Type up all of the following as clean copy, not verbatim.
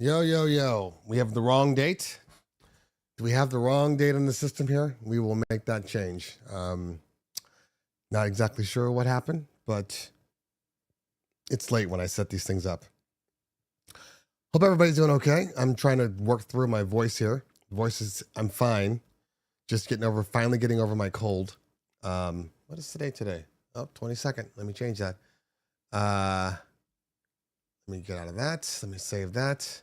Yo, yo, yo. We have the wrong date. Do we have the wrong date in the system here? We will make that change. Not exactly sure what happened, but it's late when I set these things up. Hope everybody's doing okay. I'm trying to work through my voice here. I'm fine. Just finally getting over my cold. What is today? Oh, 22nd. Let me change that. Let me get out of that. Let me save that.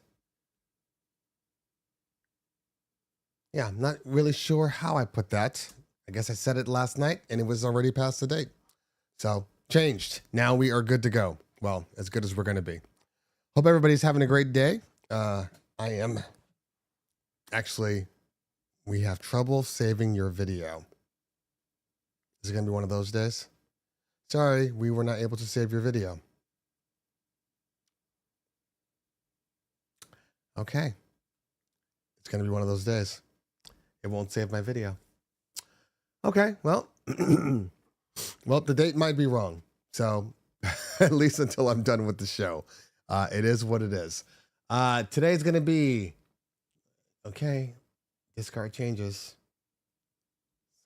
Yeah, I'm not really sure how I put that. I guess I said it last night and it was already past the date. So changed. Now we are good to go. Well, as good as we're going to be. Hope everybody's having a great day. I am. Actually, we have trouble saving your video. Is it going to be one of those days? Sorry, we were not able to save your video. Okay. It's going to be one of those days. It won't save my video. Okay, well, well, the date might be wrong. So at least until I'm done with the show, it is what it is. Today's going to be, okay, discard changes.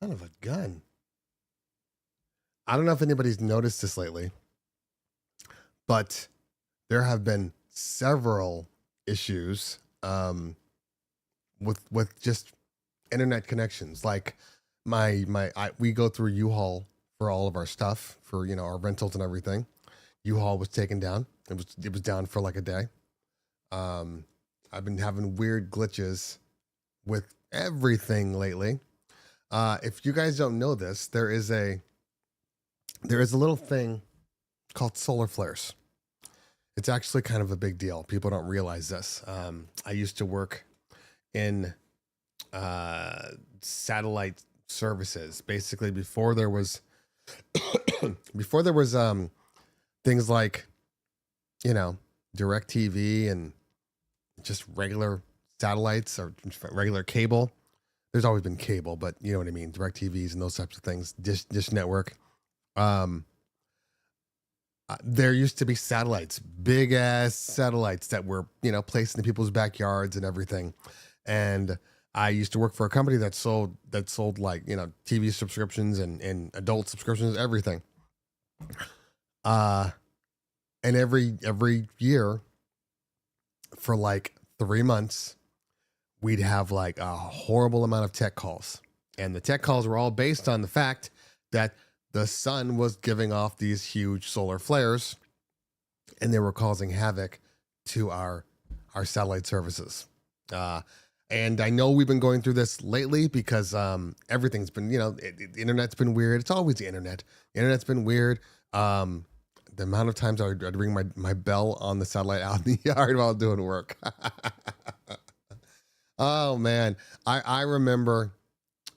Son of a gun. I don't know if anybody's noticed this lately, but there have been several issues with just internet connections. Like we go through U-Haul for all of our stuff for our rentals and everything. U-Haul was taken down. It was down for like a day. I've been having weird glitches with everything lately. If you guys don't know this, there is a little thing called solar flares. It's actually kind of a big deal. People don't realize this. I used to work in satellite services, basically before there was things like DirecTV and just regular satellites or regular cable. There's always been cable, but you know what I mean, DirecTVs and those types of things, dish network. There used to be satellites, big ass satellites that were placed in people's backyards and everything. And I used to work for a company that sold like TV subscriptions and adult subscriptions, everything. And every year for like 3 months, we'd have like a horrible amount of tech calls, and the tech calls were all based on the fact that the sun was giving off these huge solar flares, and they were causing havoc to our satellite services. And I know we've been going through this lately because everything's been, the internet's been weird. It's always the internet. The internet's been weird. The amount of times I'd ring my bell on the satellite out in the yard while doing work. Oh man, I remember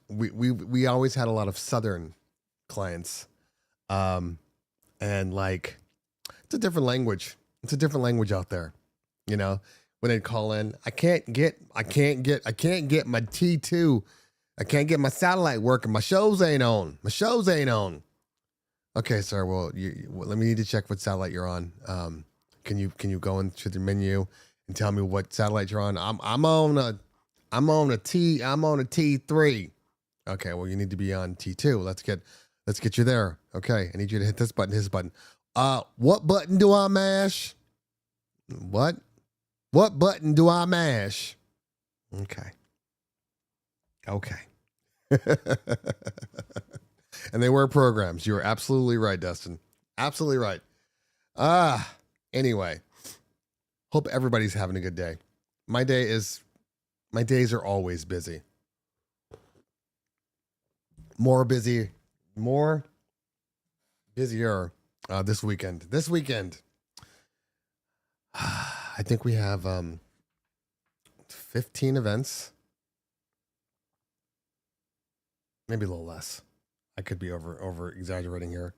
we always had a lot of Southern clients, and like it's a different language. It's a different language out there, when they call in. I can't get my T2. I can't get my satellite working. My shows ain't on. Okay, sir. Well, let me need to check what satellite you're on. Can you go into the menu and tell me what satellite you're on? I'm on a T3. Okay, well you need to be on T2. Let's get you there. Okay, I need you to hit this button. What button do I mash? What button do I mash? Okay. And they were programs. You were absolutely right, Dustin. Absolutely right. Anyway, hope everybody's having a good day. My days are always busy. Busier this weekend. I think we have 15 events. Maybe a little less. I could be over exaggerating here.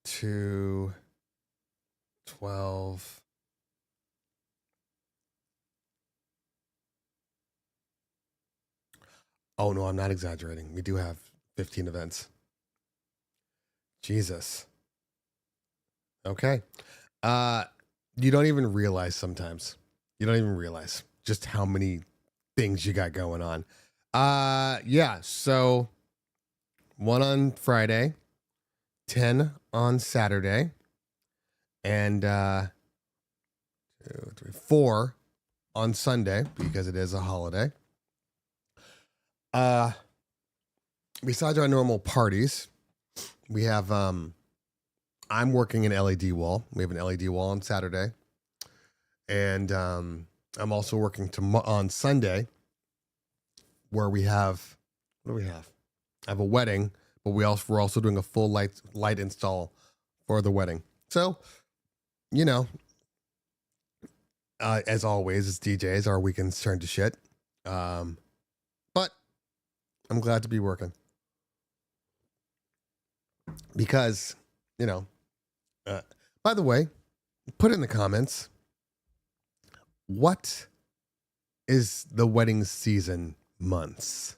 2, 12. Oh no, I'm not exaggerating. We do have 15 events. Jesus. Okay. You don't even realize sometimes. You don't even realize just how many things you got going on. Yeah. So 1 on Friday, 10 on Saturday, and 2, 3, 4 on Sunday because it is a holiday. Besides our normal parties, we have I'm working an LED wall. We have an LED wall on Saturday, and I'm also working on Sunday, where we have what do we have? I have a wedding, but we're also doing a full light install for the wedding. So, you know, as always, as DJs, our weekends turn to shit. But I'm glad to be working because, you know. By the way, put in the comments, what is the wedding season months?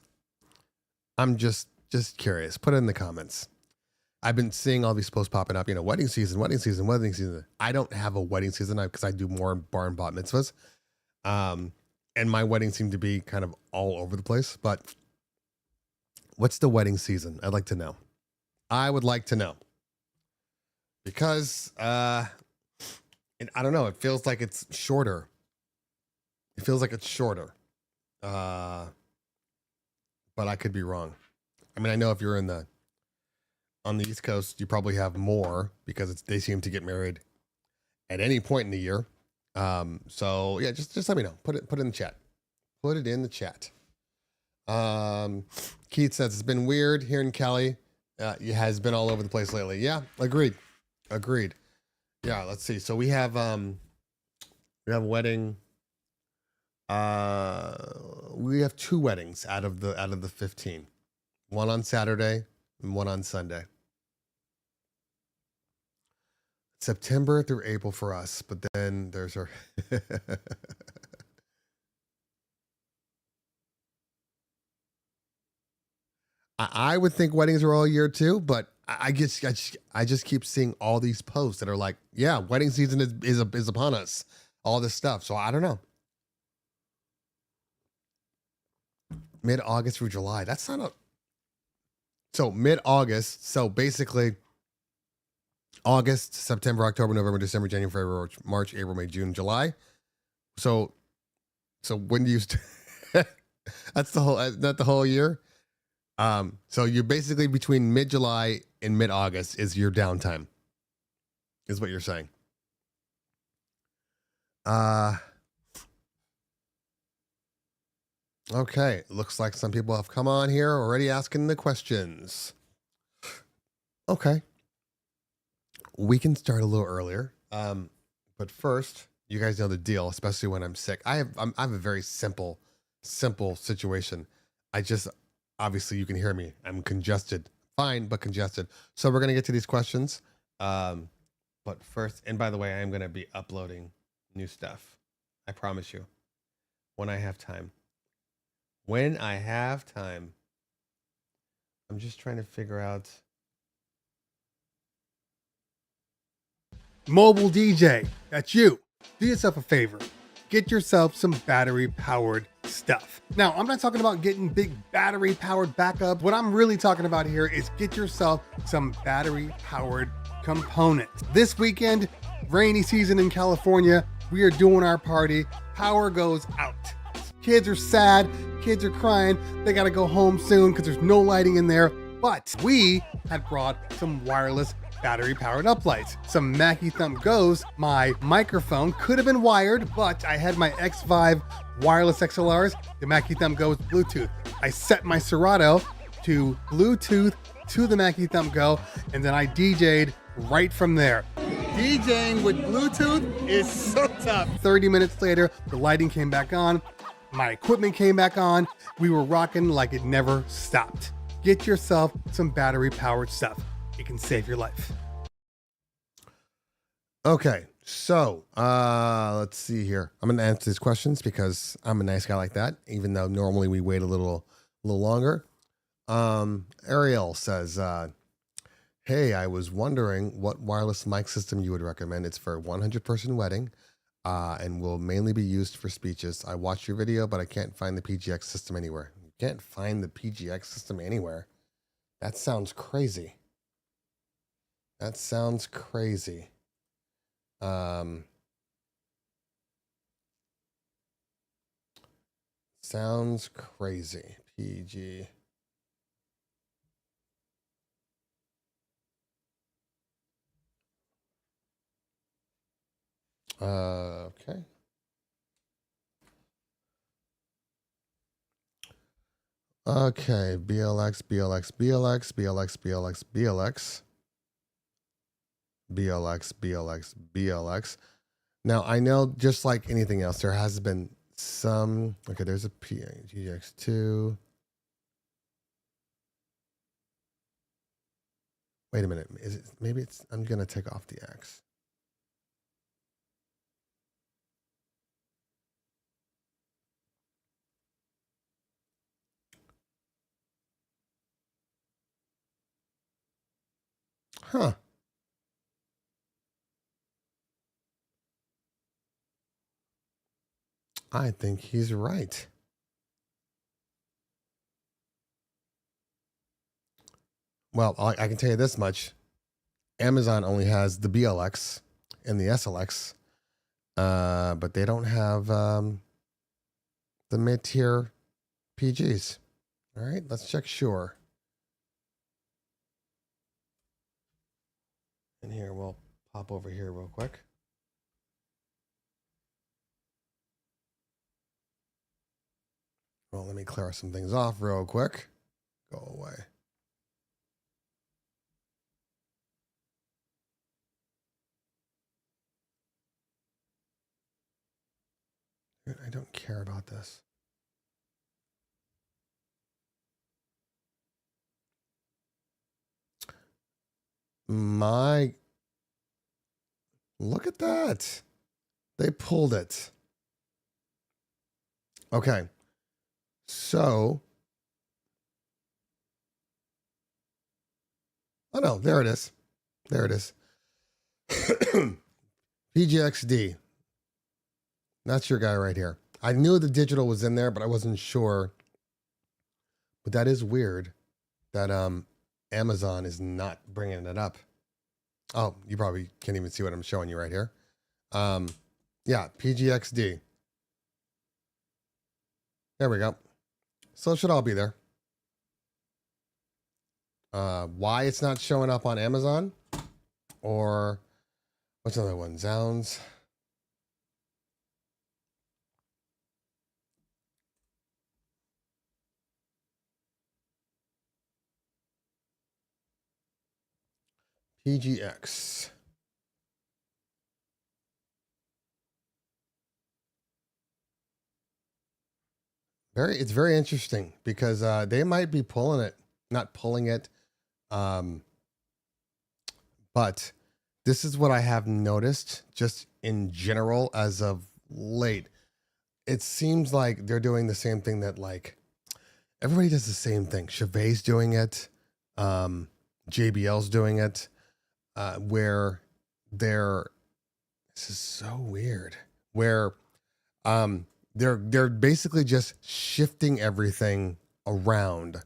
I'm just curious. Put it in the comments. I've been seeing all these posts popping up, wedding season, wedding season, wedding season. I don't have a wedding season because I do more bar and bat mitzvahs. And my weddings seem to be kind of all over the place. But what's the wedding season? I'd like to know. I would like to know. Because I don't know, it feels like it's shorter. It feels like it's shorter. But I could be wrong. I mean, I know if you're on the East Coast, you probably have more because they seem to get married at any point in the year. So yeah, just let me know. Put it in the chat. Put it in the chat. Keith says it's been weird here in Cali. It has been all over the place lately. Yeah, agreed. Yeah, let's see. So we have a wedding. We have 2 weddings out of the 15. One on Saturday and one on Sunday. September through April for us, but then there's our I would think weddings are all year too, but I just keep seeing all these posts that are like, yeah, wedding season is upon us. All this stuff. So I don't know. Mid-August through July. That's not a. So mid-August. So basically, August, September, October, November, December, January, February, March, April, May, June, July. So when do you? That's the whole. Not the whole year. So you're basically between mid-July and mid-August is your downtime, is what you're saying. Okay. Looks like some people have come on here already asking the questions. Okay. We can start a little earlier. But first, you guys know the deal, especially when I'm sick. I have a very simple situation. Obviously you can hear me. I'm congested. Fine, but congested. So we're going to get to these questions. But first, and by the way, I am going to be uploading new stuff. I promise you. When I have time. I'm just trying to figure out. Mobile DJ, that's you. Do yourself a favor. Get yourself some battery-powered stuff. Now, I'm not talking about getting big battery-powered backup. What I'm really talking about here is get yourself some battery-powered components. This weekend, rainy season in California, we are doing our party. Power goes out. Kids are sad. Kids are crying. They got to go home soon because there's no lighting in there. But we had brought some wireless battery-powered uplights. Some Mackie Thumb Go's. My microphone could have been wired, but I had my X5 wireless XLRs. The Mackie Thumb Go is Bluetooth. I set my Serato to Bluetooth to the Mackie Thumb Go, and then I DJ'd right from there. DJing with Bluetooth is so tough. 30 minutes later, the lighting came back on. My equipment came back on. We were rocking like it never stopped. Get yourself some battery-powered stuff. It can save your life. Okay, so let's see here. I'm going to answer these questions because I'm a nice guy like that, even though normally we wait a little longer. Ariel says, Hey, I was wondering what wireless mic system you would recommend. It's for a 100-person wedding and will mainly be used for speeches. I watched your video, but I can't find the PGX system anywhere. You can't find the PGX system anywhere. That sounds crazy. That sounds crazy. Sounds crazy. PG. Okay. Okay, BLX, BLX, BLX, BLX, BLX, BLX, BLX, BLX, BLX. Now, I know just like anything else, there has been some. Okay, there's a PGX2. Wait a minute. Is it maybe it's I'm gonna take off the X. Huh. I think he's right. Well, I can tell you this much. Amazon only has the BLX and the SLX, but they don't have the mid-tier PGs. All right, let's check Shure. And here, we'll pop over here real quick. Well, let me clear some things off real quick. Go away. I don't care about this. Look at that. They pulled it. Okay. So, oh no, there it is. There it is. PGXD. That's your guy right here. I knew the digital was in there, but I wasn't sure. But that is weird that Amazon is not bringing it up. Oh, you probably can't even see what I'm showing you right here. Yeah, PGXD. There we go. So it should all be there. Why it's not showing up on Amazon? Or what's another one? Zounds. PGX. It's very interesting because they might be pulling it, not pulling it. But this is what I have noticed just in general as of late. It seems like they're doing the same thing that like everybody does the same thing. Chevet's doing it. JBL's doing it. Where this is so weird. Where they're basically just shifting everything around.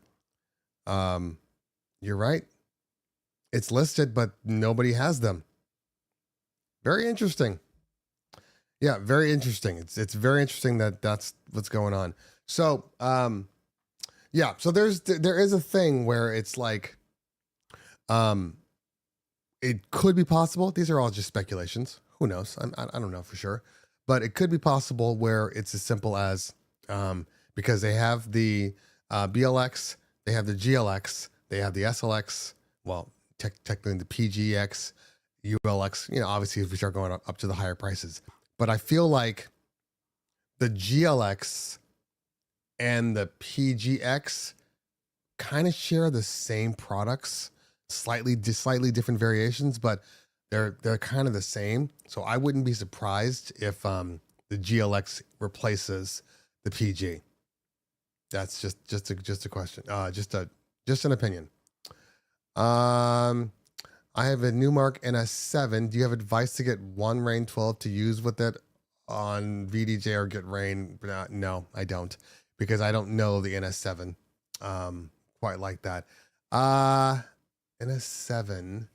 You're right. It's listed, but nobody has them. Very interesting. Yeah, very interesting. It's very interesting that that's what's going on. So, yeah. So there is a thing where it's like, it could be possible. These are all just speculations. Who knows? I don't know for sure, but it could be possible where it's as simple as because they have the BLX, they have the GLX, they have the SLX. Well, technically the PGX, ULX. You know, obviously if we start going up to the higher prices, but I feel like the GLX and the PGX kind of share the same products, slightly different variations, but they're kind of the same. So I wouldn't be surprised if the GLX replaces the PG. That's just a question. Just an opinion. I have a Newmark NS7. Do you have advice to get one Rain 12 to use with it on VDJ or get Rain? No, I don't, because I don't know the NS7 quite like that. NS7.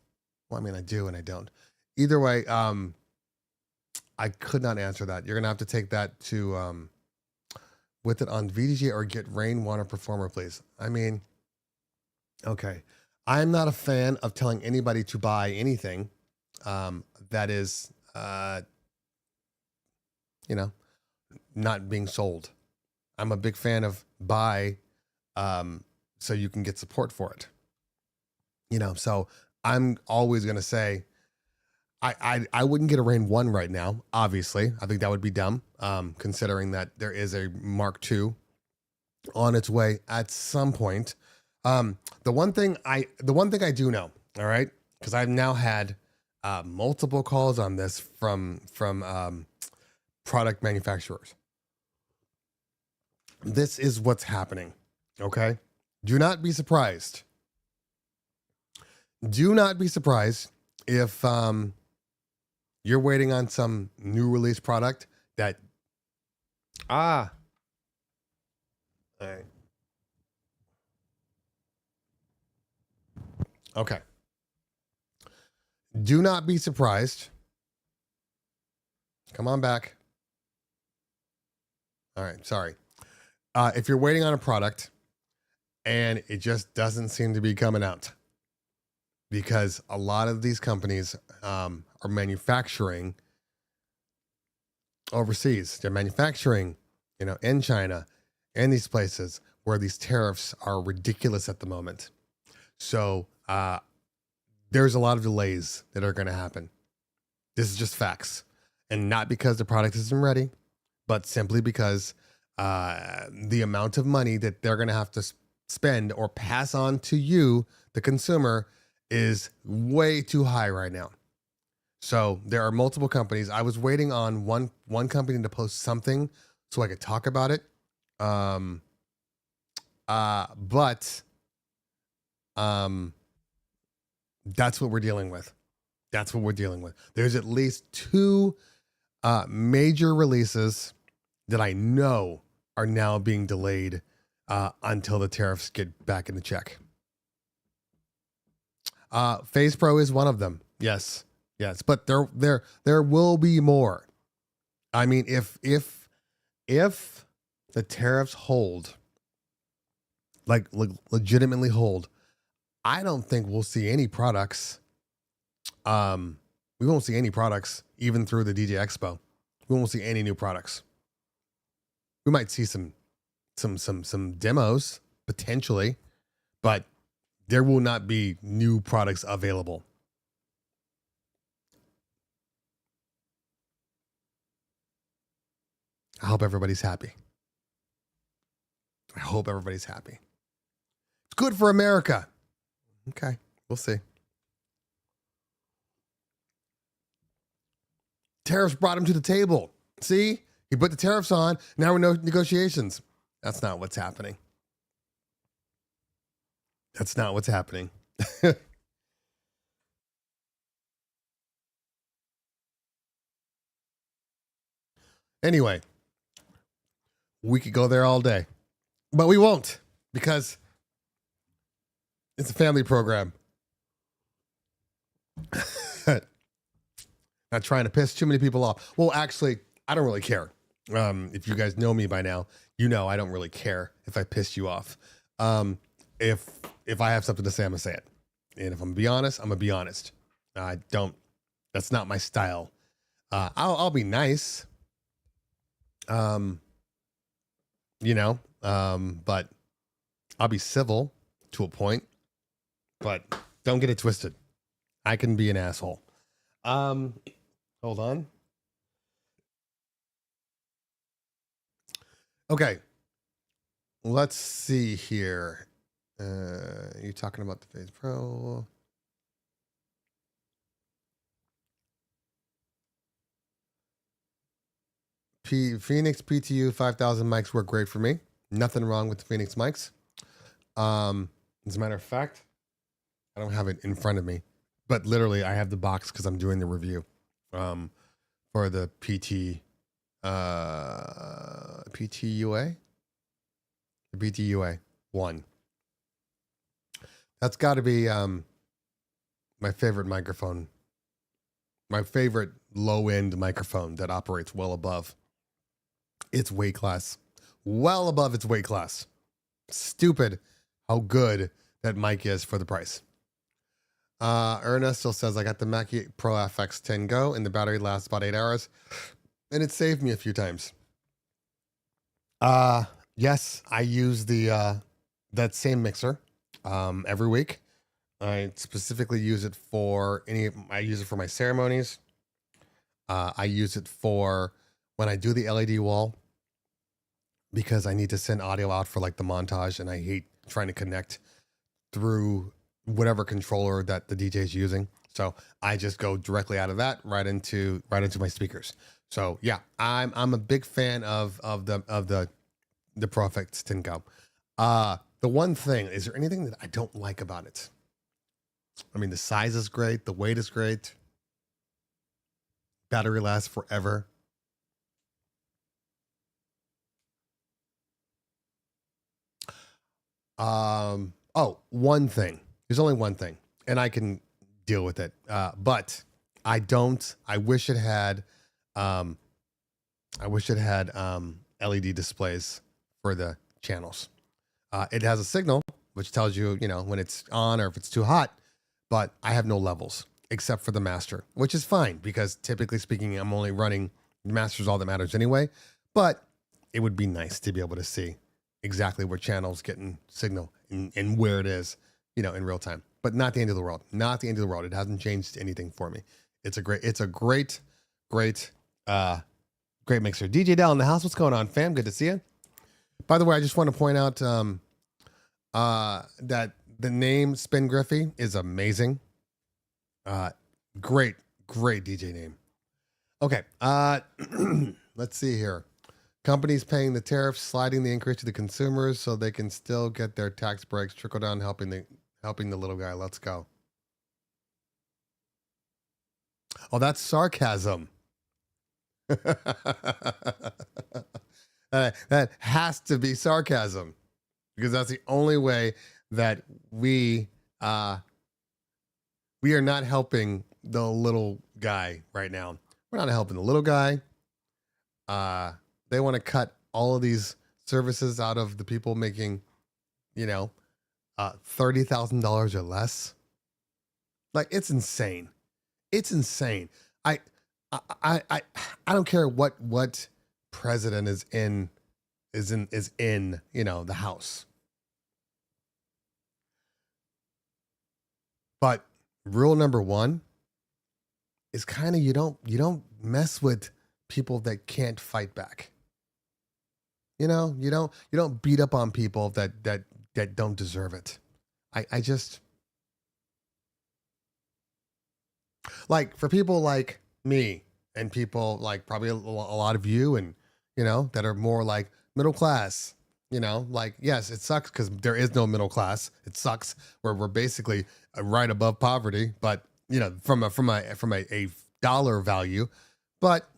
Well, I mean, I do and I don't. Either way, I could not answer that. You're gonna have to take that to with it on VDJ or get Rain Water Performer, please. I mean, okay. I'm not a fan of telling anybody to buy anything that is, not being sold. I'm a big fan of buy so you can get support for it. So I'm always going to say, I wouldn't get a Rain 1 right now, obviously. I think that would be dumb, considering that there is a Mark II on its way at some point. The one thing I do know, all right, because I've now had multiple calls on this from product manufacturers. This is what's happening, okay? Do not be surprised. Do not be surprised if you're waiting on some new release product that all right. Okay. Do not be surprised. Come on back. All right, sorry. If you're waiting on a product and it just doesn't seem to be coming out, because a lot of these companies are manufacturing overseas. They're manufacturing, in China and these places where these tariffs are ridiculous at the moment. So there's a lot of delays that are going to happen. This is just facts. And not because the product isn't ready, but simply because the amount of money that they're going to have to spend or pass on to you, the consumer, is way too high right now. So there are multiple companies. I was waiting on one company to post something so I could talk about it. But that's what we're dealing with. That's what we're dealing with. There's at least two major releases that I know are now being delayed until the tariffs get back into check. Phase Pro is one of them. Yes, but there will be more. I mean, if the tariffs hold, like legitimately hold, I don't think we'll see any products. We won't see any products even through the DJ Expo. We won't see any new products. We might see some demos potentially, but there will not be new products available. I hope everybody's happy. It's good for America. Okay, we'll see. Tariffs brought him to the table. See? He put the tariffs on. Now we're no negotiations. That's not what's happening. Anyway, we could go there all day, but we won't, because it's a family program. Not trying to piss too many people off. Well, actually, I don't really care. If you guys know me by now, I don't really care if I piss you off. If I have something to say, I'm gonna say it. And if I'm gonna be honest, I'm gonna be honest. That's not my style. I'll be nice. But I'll be civil to a point, but don't get it twisted. I can be an asshole. Hold on. Okay. Let's see here. You talking about the Phase Pro? Phoenix PTU 5000 mics work great for me. Nothing wrong with the Phoenix mics. As a matter of fact, I don't have it in front of me, but literally I have the box because I'm doing the review for the PTUA, the PTUA 1. That's got to be my favorite microphone, my favorite low end microphone that operates well above its weight class, well above its weight class. Stupid how good that mic is for the price. Ernest still says, I got the Mackie Pro FX 10 Go and the battery lasts about 8 hours and it saved me a few times. Yes, I use the that same mixer every week. I specifically use it for I use it for my ceremonies. I use it for when I do the LED wall because I need to send audio out for like the montage and I hate trying to connect through whatever controller that the DJ is using. So I just go directly out of that right into my speakers. So yeah, I'm a big fan of the Pro FX 10 Go. The one thing, is there anything that I don't like about it? I mean, the size is great, the weight is great. Battery lasts forever. One thing. There's only one thing, and I can deal with it. But I wish it had LED displays for the channels. It has a signal which tells you, when it's on or if it's too hot, but I have no levels except for the master, which is fine because typically speaking, I'm only running the master's all that matters anyway, but it would be nice to be able to see exactly what channel's getting signal and where it is, in real time, but not the end of the world, not the end of the world. It hasn't changed anything for me. It's a great mixer. DJ Dell in the house. What's going on, fam? Good to see you. By the way, I just want to point out that the name Spin Griffey is amazing. Great DJ name. Okay. Let's see here. Companies paying the tariffs, sliding the increase to the consumers so they can still get their tax breaks, trickle down, helping the little guy. Let's go. Oh, that's sarcasm. That has to be sarcasm because that's the only way that we are not helping the little guy right now. We're not helping the little guy. They want to cut all of these services out of the people making, $30,000 or less. Like, it's insane. It's insane. I don't care what president is in the House. But rule number one is kind of you don't mess with people that can't fight back. You don't beat up on people that don't deserve it. I just like, for people like me and people like probably a lot of you and that are more like middle class, like, yes, it sucks because there is no middle class. It sucks where we're basically right above poverty, but from a dollar value, but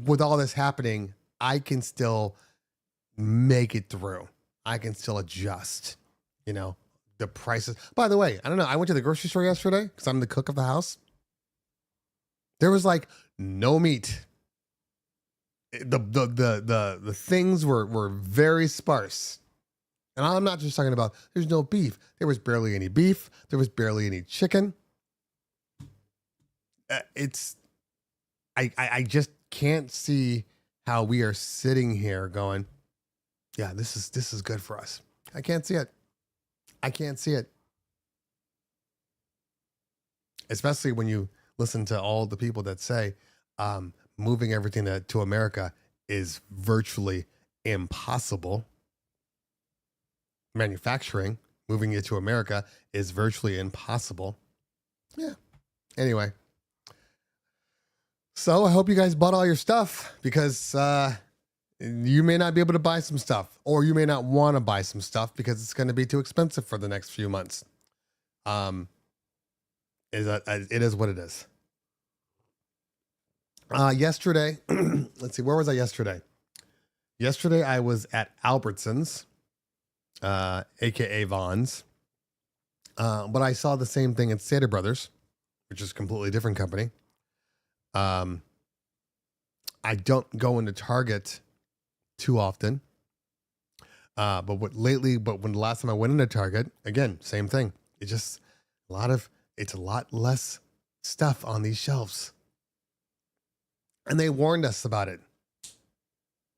with all this happening, I can still make it through. I can still adjust, the prices. By the way, I don't know. I went to the grocery store yesterday because I'm the cook of the house. There was like no meat. The things were very sparse. And I'm not just talking about there's no beef. There was barely any beef. There was barely any chicken. I just can't see how we are sitting here going, yeah, this is good for us. I can't see it. I can't see it. Especially when you listen to all the people that say moving everything to America is virtually impossible. Manufacturing, moving it to America is virtually impossible. Yeah. Anyway. So I hope you guys bought all your stuff because you may not be able to buy some stuff, or you may not want to buy some stuff because it's going to be too expensive for the next few months. Is that it is what it is. Yesterday, let's see, where was I yesterday? Yesterday I was at Albertsons, aka Vaughn's. But I saw the same thing at Stater Brothers, which is a completely different company. I don't go into Target too often. But when the last time I went into Target, again, same thing. It's just it's a lot less stuff on these shelves. And they warned us about it.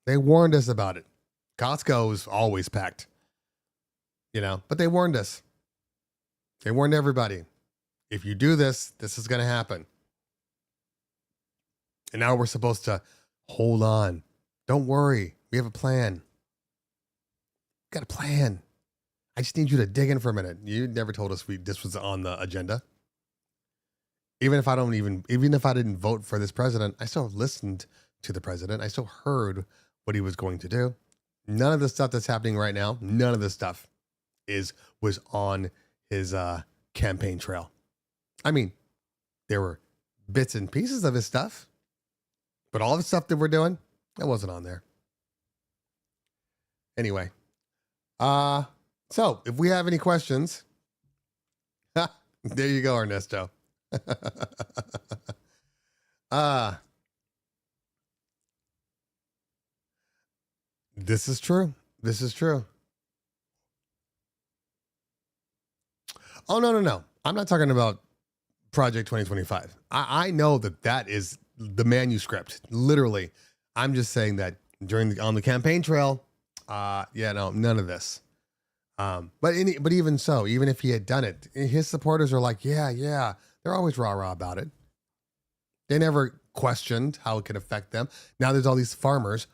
Costco is always packed, but they warned us. They warned everybody. If you do this, this is going to happen. And now we're supposed to hold on. Don't worry. We have a plan. Got a plan. I just need you to dig in for a minute. You never told us this was on the agenda. Even if I didn't vote for this president, I still listened to the president. I still heard what he was going to do. None of the stuff that's happening right now, none of this stuff was on his campaign trail. I mean, there were bits and pieces of his stuff, but all the stuff that we're doing, that wasn't on there. Anyway, so if we have any questions, there you go, Ernesto. This is true. Oh, no. I'm not talking about Project 2025. I know that is the manuscript. Literally. I'm just saying that on the campaign trail, none of this. But even so, even if he had done it, his supporters are like, yeah. They're always rah-rah about it. They never questioned how it could affect them. Now there's all these farmers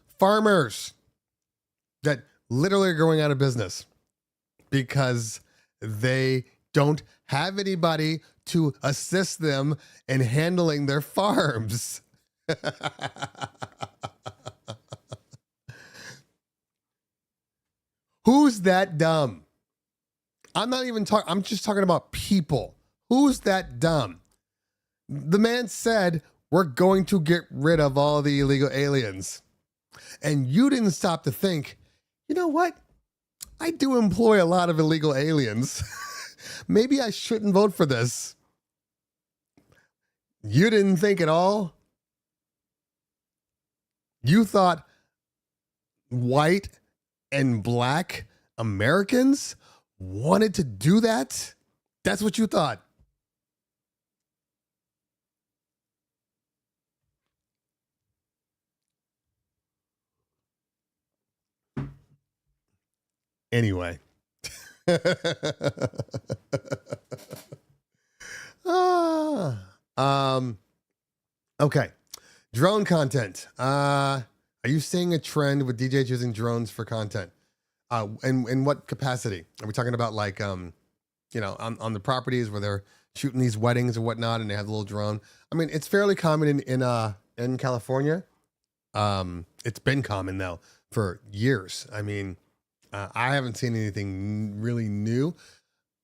that literally are going out of business because they don't have anybody to assist them in handling their farms. Who's that dumb? I'm just talking about people. Who's that dumb? The man said, we're going to get rid of all the illegal aliens. And you didn't stop to think, you know what? I do employ a lot of illegal aliens. Maybe I shouldn't vote for this. You didn't think at all. You thought white and black Americans wanted to do that? That's what you thought. Anyway. Okay. Drone content. Are you seeing a trend with DJs using drones for content? In what capacity? Are we talking about on the properties where they're shooting these weddings and whatnot, and they have the little drone? I mean, it's fairly common in California. It's been common though for years. I mean, I haven't seen anything really new.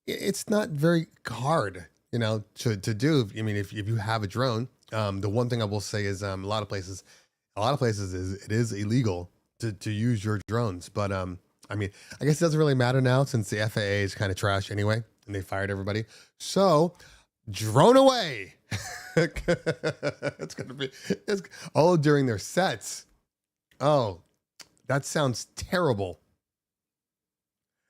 It's not very hard, to do. I mean, if you have a drone, the one thing I will say is a lot of places it is illegal to use your drones. But I mean, I guess it doesn't really matter now since the FAA is kind of trash anyway, and they fired everybody. So drone away. It's during their sets. Oh, that sounds terrible.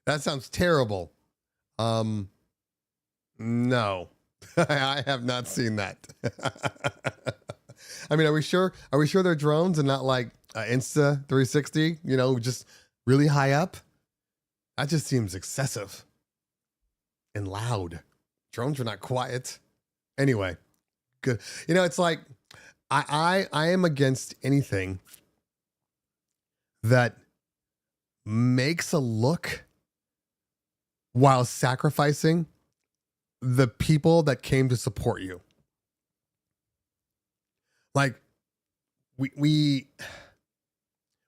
No, I have not seen that. I mean, are we sure they're drones and not like Insta 360, just really high up? That just seems excessive and loud. Drones are not quiet. Anyway, good. It's like, I am against anything that makes a look while sacrificing the people that came to support you. Like we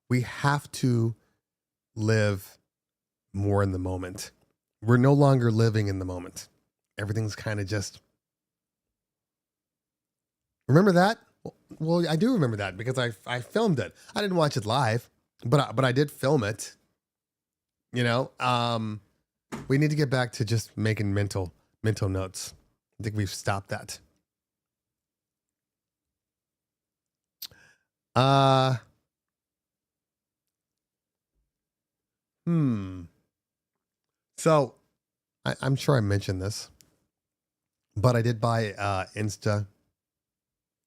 have to live more in the moment. We're no longer living in the moment. everything's kind of just. Remember that? Well, I do remember that because I filmed it. I didn't watch it live, but I did film it. You know, we need to get back to just making mental notes. I think we've stopped that. So I'm sure I mentioned this, but I did buy Insta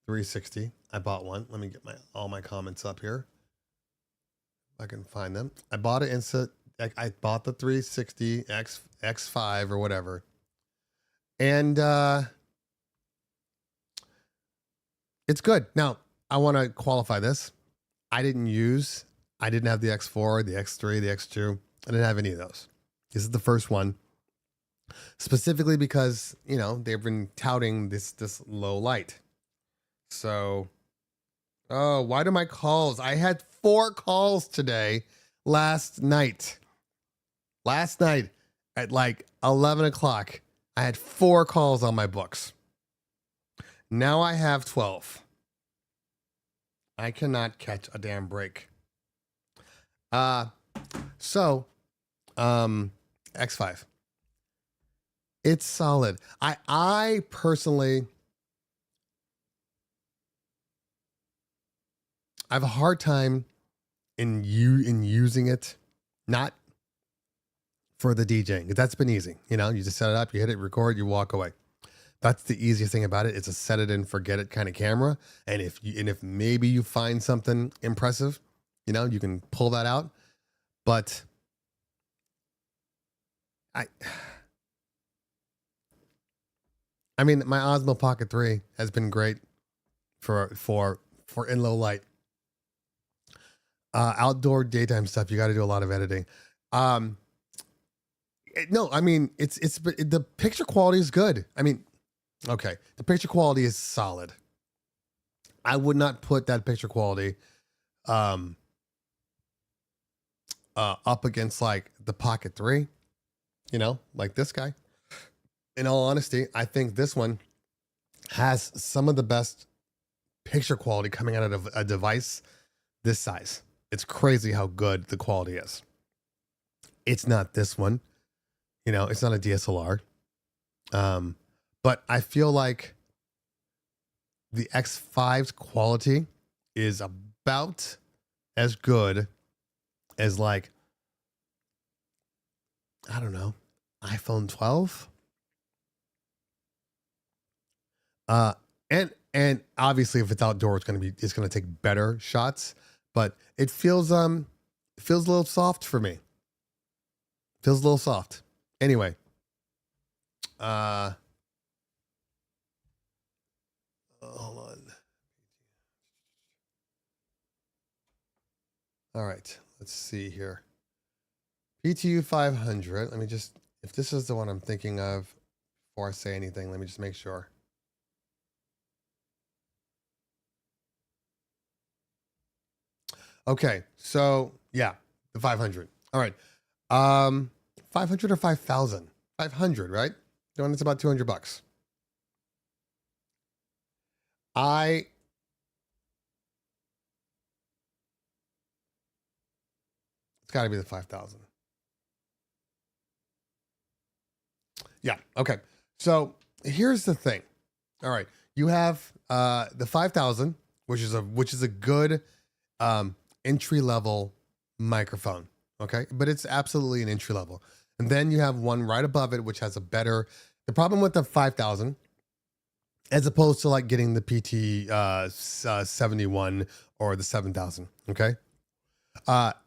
360. I bought one. Let me get all my comments up here. If I can find them. I bought an Insta. I bought the 360 X5 or whatever. And it's good. Now, I want to qualify this. I didn't have the X4, the X3, the X2. I didn't have any of those. This is the first one. Specifically because, you know, they've been touting this low light. So, why do my calls? I had 4 calls today last night. Last night at like 11 o'clock, I had 4 calls on my books. Now I have 12. I cannot catch a damn break. So, X5. It's solid. I personally, I have a hard time in using it, not for the DJing. That's been easy. You know, you just set it up, you hit it, record, you walk away. That's the easiest thing about it. It's a set it and forget it kind of camera. And if maybe you find something impressive, you know, you can pull that out. But I mean, my Osmo Pocket 3 has been great for in low light. Outdoor daytime stuff, you got to do a lot of editing. No, I mean, it's the picture quality is good. I mean, okay, the picture quality is solid. I would not put that picture quality up against like the Pocket 3, you know, like this guy. In all honesty, I think this one has some of the best picture quality coming out of a device this size. It's crazy how good the quality is. It's not this one, you know, it's not a DSLR. But I feel like the X5's quality is about as good as like, I don't know, iPhone 12. And obviously if it's outdoor, it's gonna take better shots, but it feels a little soft for me. Feels a little soft. Anyway, hold on. All right, let's see here. PTU 500. Let me just, if this is the one I'm thinking of, before I say anything, let me just make sure. Okay, so yeah, the 500. All right. 500 or 5,000? 500, right? The one that's about $200. It's got to be the 5,000. Yeah, okay. So here's the thing. All right, you have the 5,000, which is a good entry level microphone. Okay, but it's absolutely an entry level. And then you have one right above it, which has a better. The problem with the 5,000, as opposed to like getting the PT 71 or the 7,000, okay,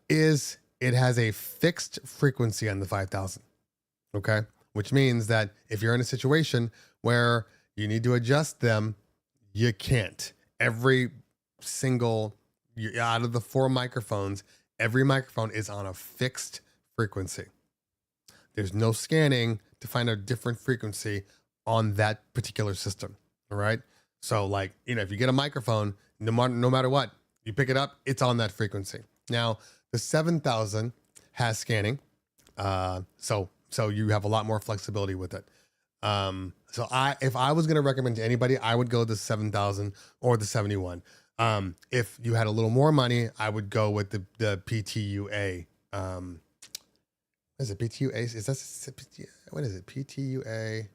is it has a fixed frequency on the 5,000. Okay, which means that if you're in a situation where you need to adjust them, you can't. Every single out of the 4 microphones, every microphone is on a fixed frequency. There's no scanning to find a different frequency on that particular system. All right. So like, you know, if you get a microphone, no matter what, you pick it up, it's on that frequency. Now, the 7,000 has scanning. So you have a lot more flexibility with it. So if I was gonna recommend to anybody, I would go the 7000 or the 71. If you had a little more money, I would go with the PTUA. Is it PTUA? Is that what is it? PTUA.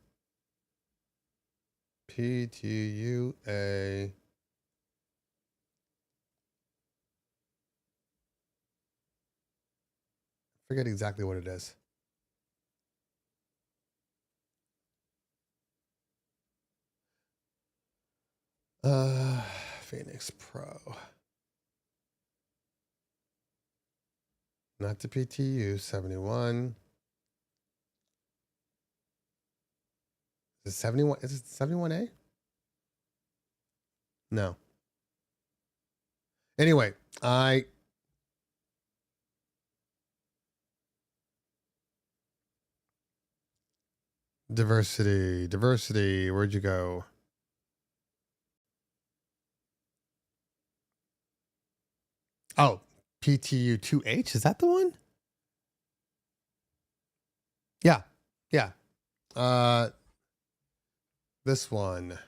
PTUA. Forget exactly what it is. Phoenix Pro. Not the PTU 71. Is it 71? Is it 71A? No. Anyway, diversity. Where'd you go? Oh, PTU 2H. Is that the one? Yeah. Yeah. This one.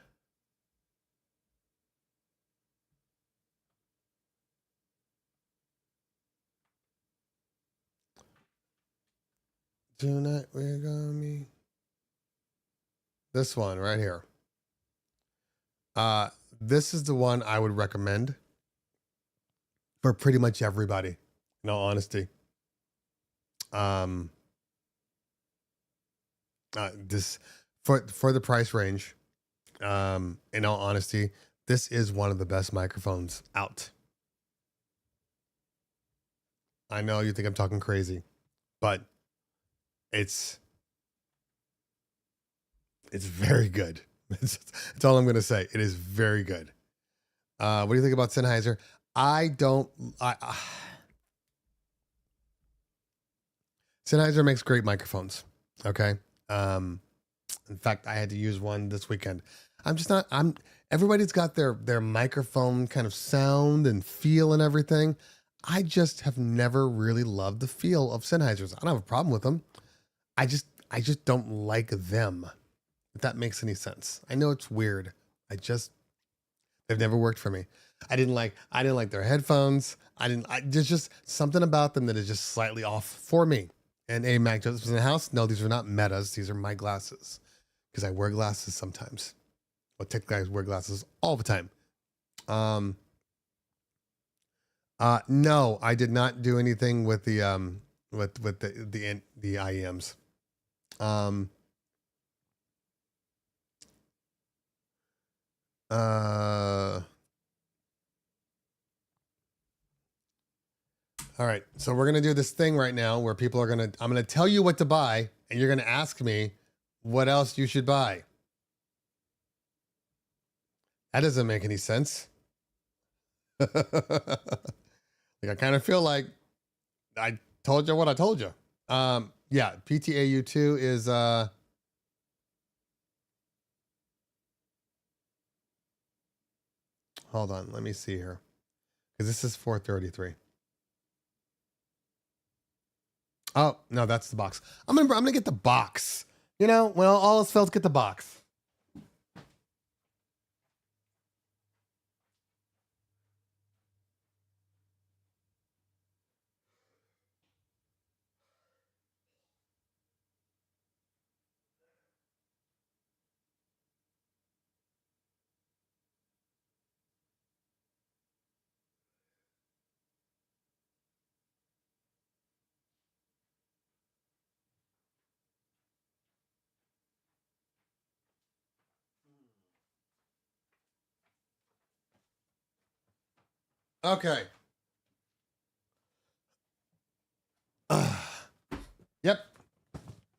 Do not wig on me. This one right here. This is the one I would recommend for pretty much everybody, in all honesty. This for the price range, in all honesty, this is one of the best microphones out. I know you think I'm talking crazy, but it's very good. That's all I'm going to say. It is very good. What do you think about Sennheiser? Sennheiser makes great microphones. Okay. In fact, I had to use one this weekend. Everybody's got their microphone kind of sound and feel and everything. I just have never really loved the feel of Sennheisers. I don't have a problem with them. I just don't like them. If that makes any sense. I know it's weird. They've never worked for me. I didn't like their headphones. There's just something about them that is just slightly off for me. And Mac Joseph's in the house. No, these are not Metas. These are my glasses. Because I wear glasses sometimes. Well, tech guys wear glasses all the time. No, I did not do anything with the IEMs. All right, so we're gonna do this thing right now where I'm gonna tell you what to buy, and you're gonna ask me what else you should buy. That doesn't make any sense. Like, I kind of feel like I told you what I told you. Yeah, PTAU2 is hold on, let me see here. Because this is 433. Oh, no, that's the box. I'm gonna get the box. You know, when all else fails, get the box. Okay. Yep.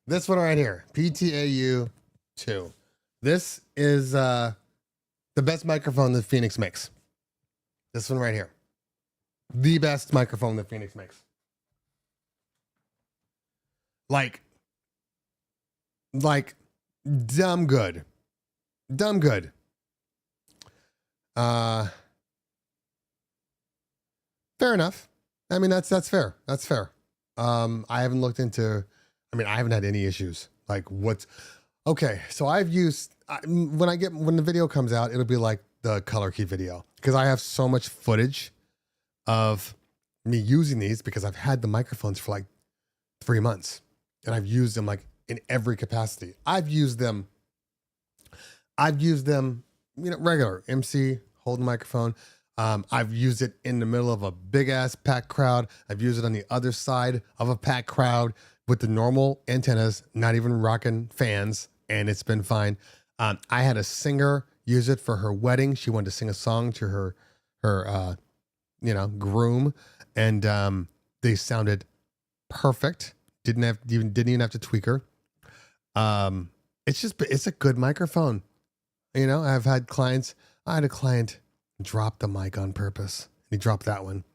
This one right here, PTAU 2. This is the best microphone that Phoenix makes. This one right here. The best microphone that Phoenix makes. Like dumb good. Dumb good. Fair enough. I mean, that's fair. That's fair. I haven't looked into, I haven't had any issues. Like Okay, so when the video comes out, it'll be like the color key video because I have so much footage of me using these because I've had the microphones for like 3 months and I've used them like in every capacity. I've used them, regular MC, hold the microphone. I've used it in the middle of a big ass packed crowd. I've used it on the other side of a packed crowd with the normal antennas, not even rocking fans, and it's been fine. I had a singer use it for her wedding. She wanted to sing a song to her groom, and they sounded perfect. Didn't even have to tweak her. It's a good microphone. I had a client drop the mic on purpose. He dropped that one.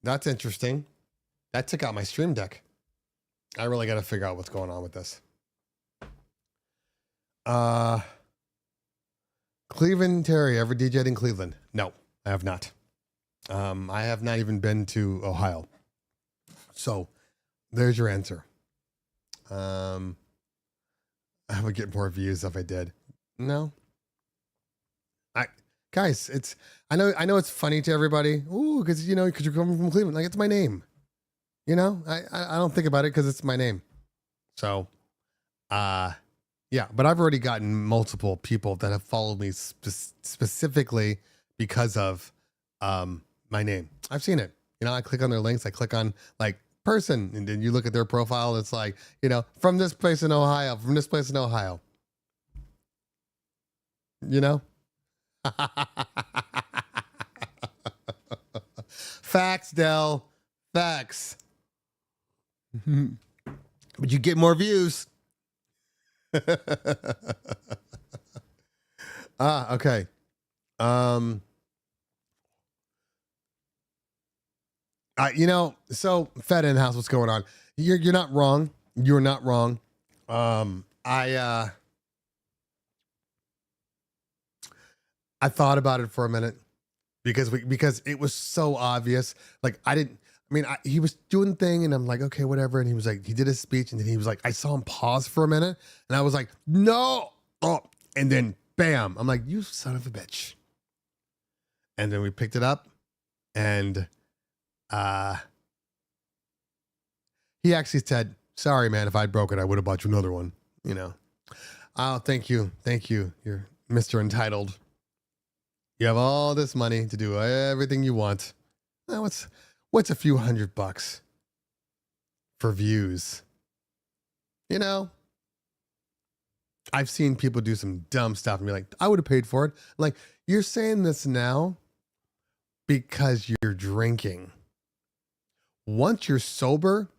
That's interesting. That took out my stream deck. I really got to figure out what's going on with this. Cleveland Terry, ever DJed in Cleveland? No, I have not. I have not even been to Ohio. So there's your answer. I would get more views if I did. No. Guys, I know it's funny to everybody. Ooh, because you're coming from Cleveland. Like, it's my name. I don't think about it because it's my name. So, yeah, but I've already gotten multiple people that have followed me specifically because of my name. I've seen it. I click on their links. I click on like person, and then you look at their profile. And it's like, from this place in Ohio, from this place in Ohio. Facts, Dell. Facts. But you get more views. Okay. So Fed in house, what's going on? You're not wrong. You're not wrong. I thought about it for a minute because it was so obvious. Like he was doing the thing and I'm like, okay, whatever. And he was like, he did his speech and then he was like, I saw him pause for a minute and I was like, no. Oh, and then bam, I'm like, you son of a bitch. And then we picked it up and he actually said, sorry, man, if I broke it, I would have bought you another one. Oh, thank you. Thank you. You're Mr. Entitled. You have all this money to do everything you want. What's a few $100 for views? I've seen people do some dumb stuff and be like, I would have paid for it. Like, you're saying this now because you're drinking. Once you're sober,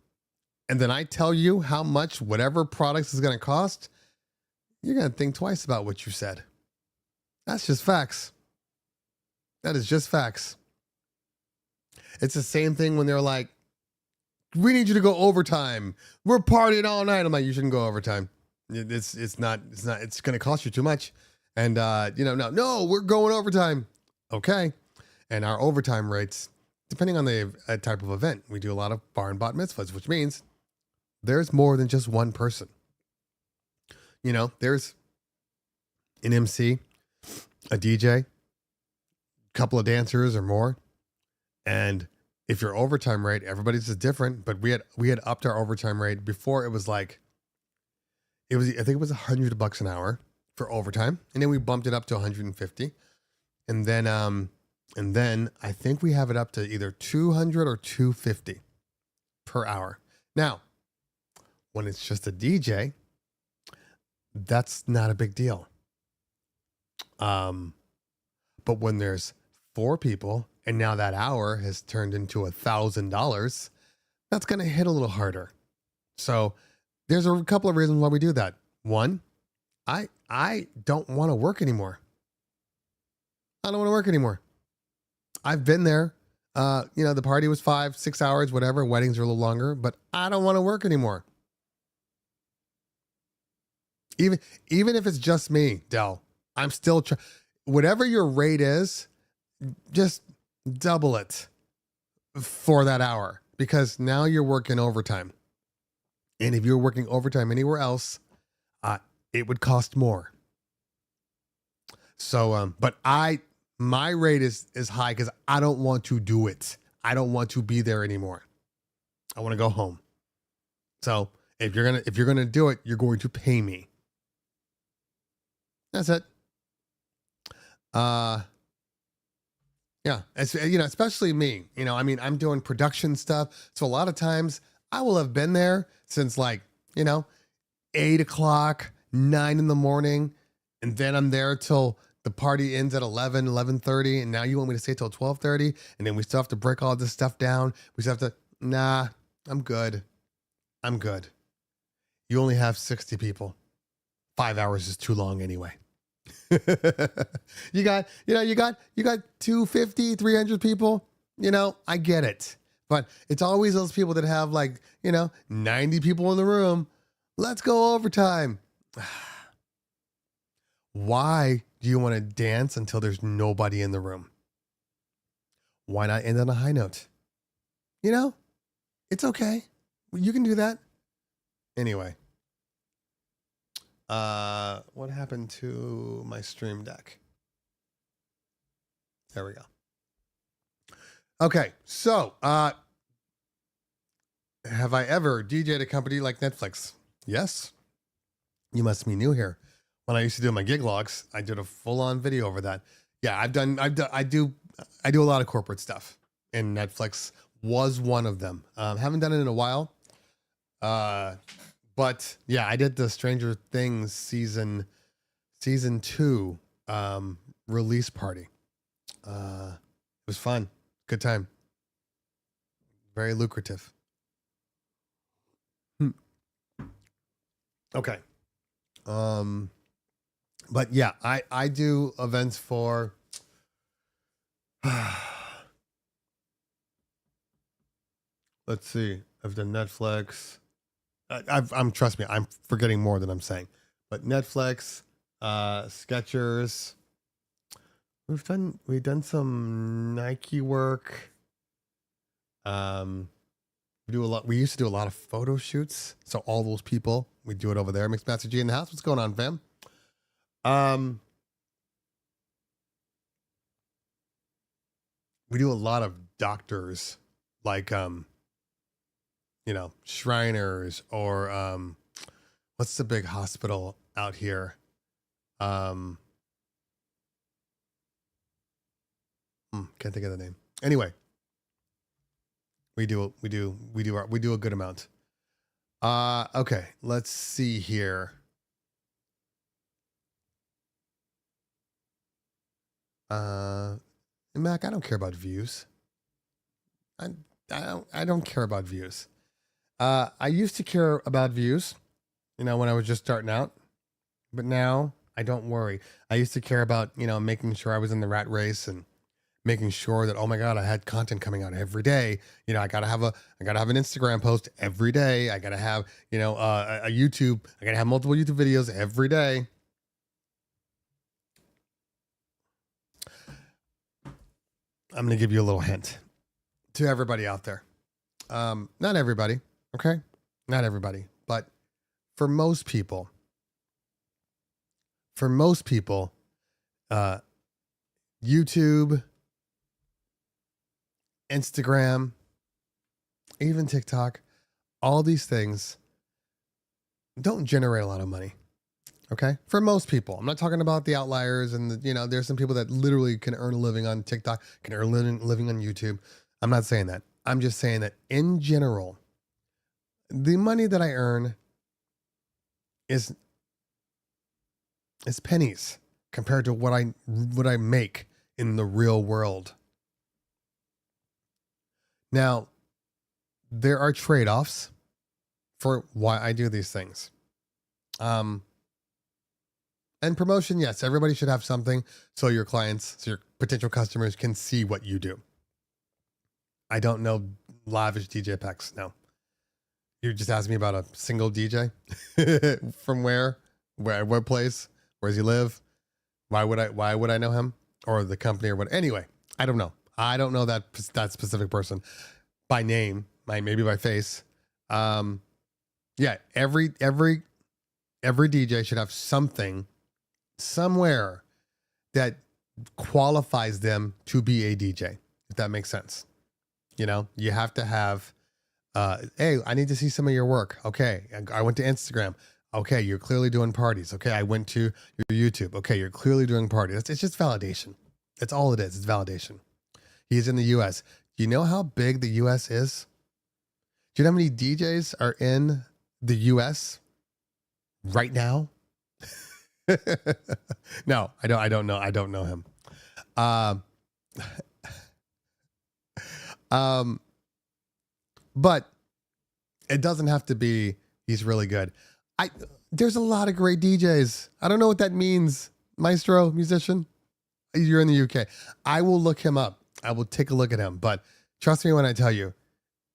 and then I tell you how much whatever products is going to cost, you're going to think twice about what you said. That's just facts. That is just facts. It's the same thing when they're like, we need you to go overtime. We're partying all night. I'm like, you shouldn't go overtime. It's going to cost you too much. And, no, we're going overtime. Okay. And our overtime rates, depending on the type of event, we do a lot of bar and bat mitzvahs, which means there's more than just one person. There's an MC, a DJ, couple of dancers or more. And if your overtime rate, everybody's just different, but we had upped our overtime rate before. I think it was $100 an hour for overtime. And then we bumped it up to 150. And then I think we have it up to either 200 or 250 per hour. Now, when it's just a DJ, that's not a big deal. But when there's 4 people and now that hour has turned into $1,000, that's going to hit a little harder. So there's a couple of reasons why we do that. One, I don't want to work anymore. I don't want to work anymore. I've been there. The party was 5-6 hours, whatever. Weddings are a little longer, but I don't want to work anymore. Even if it's just me, Dell, I'm still whatever your rate is, just double it for that hour, because now you're working overtime. And if you're working overtime anywhere else, it would cost more. So, but my rate is high because I don't want to do it. I don't want to be there anymore. I want to go home. So if you're gonna do it, you're going to pay me. That's it. Yeah, it's, especially me. I mean, I'm doing production stuff, so a lot of times I will have been there since 8:00, 9 in the morning, and then I'm there till the party ends at 11:30, and now you want me to stay till 12:30, and then we still have to break all this stuff down. We still have to. Nah, I'm good. You only have 60 people. 5 hours is too long anyway. you got 250, 300 people. I get it, but it's always those people that have 90 people in the room. Let's go overtime. Why do you want to dance until there's nobody in the room? Why not end on a high note? It's okay. You can do that. Anyway. What happened to my Stream Deck? There we go. Okay, so have I ever DJ'd a company like Netflix? Yes. You must be new here. When I used to do my gig logs, I did a full-on video over that. Yeah, I do a lot of corporate stuff, and Netflix was one of them. Haven't done it in a while. But yeah, I did the Stranger Things season 2 release party. It was fun. Good time. Very lucrative. Okay. But yeah, I do events for let's see. I've done Netflix. Trust me, I'm forgetting more than I'm saying. But Netflix, Skechers. We've done some Nike work. We used to do a lot of photo shoots. So all those people, we do it over there. Mixmaster G in the house. What's going on, fam? We do a lot of doctors, like Shriners, or what's the big hospital out here? Can't think of the name. Anyway, we do a good amount. Okay, let's see here. Mac, I don't care about views. I don't care about views. I used to care about views, when I was just starting out, but now I don't worry. I used to care about, making sure I was in the rat race and making sure that, oh my God, I had content coming out every day. I gotta have an Instagram post every day. I gotta have, a YouTube. I gotta have multiple YouTube videos every day. I'm going to give you a little hint to everybody out there. Not everybody. Okay. Not everybody, but for most people, YouTube, Instagram, even TikTok, all these things don't generate a lot of money. Okay. For most people, I'm not talking about the outliers and there's some people that literally can earn a living on TikTok, can earn a living on YouTube. I'm not saying that. I'm just saying that in general, the money that I earn is pennies compared to what I make in the real world. Now, there are trade-offs for why I do these things. And promotion, yes, everybody should have something so your clients, so your potential customers can see what you do. I don't know lavish DJ packs. No. You just asked me about a single DJ from where, what place, where does he live? Why would I know him or the company or what? Anyway, I don't know. I don't know that specific person by name, maybe by face. Yeah, every DJ should have something somewhere that qualifies them to be a DJ, if that makes sense. You know, you have to have, hey, I need to see some of your work. Okay, I went to Instagram. Okay, you're clearly doing parties. Okay, I went to your YouTube. Okay, you're clearly doing parties. It's just validation. That's all it is. It's validation. He's in the U.S. Do you know how big the U.S. is? Do you know how many DJs are in the U.S. right now? No, I don't know. I don't know him. But it doesn't have to be he's really good. There's a lot of great DJs. I don't know what that means. Maestro, musician. You're in the UK. I will look him up. I will take a look at him. But trust me when I tell you,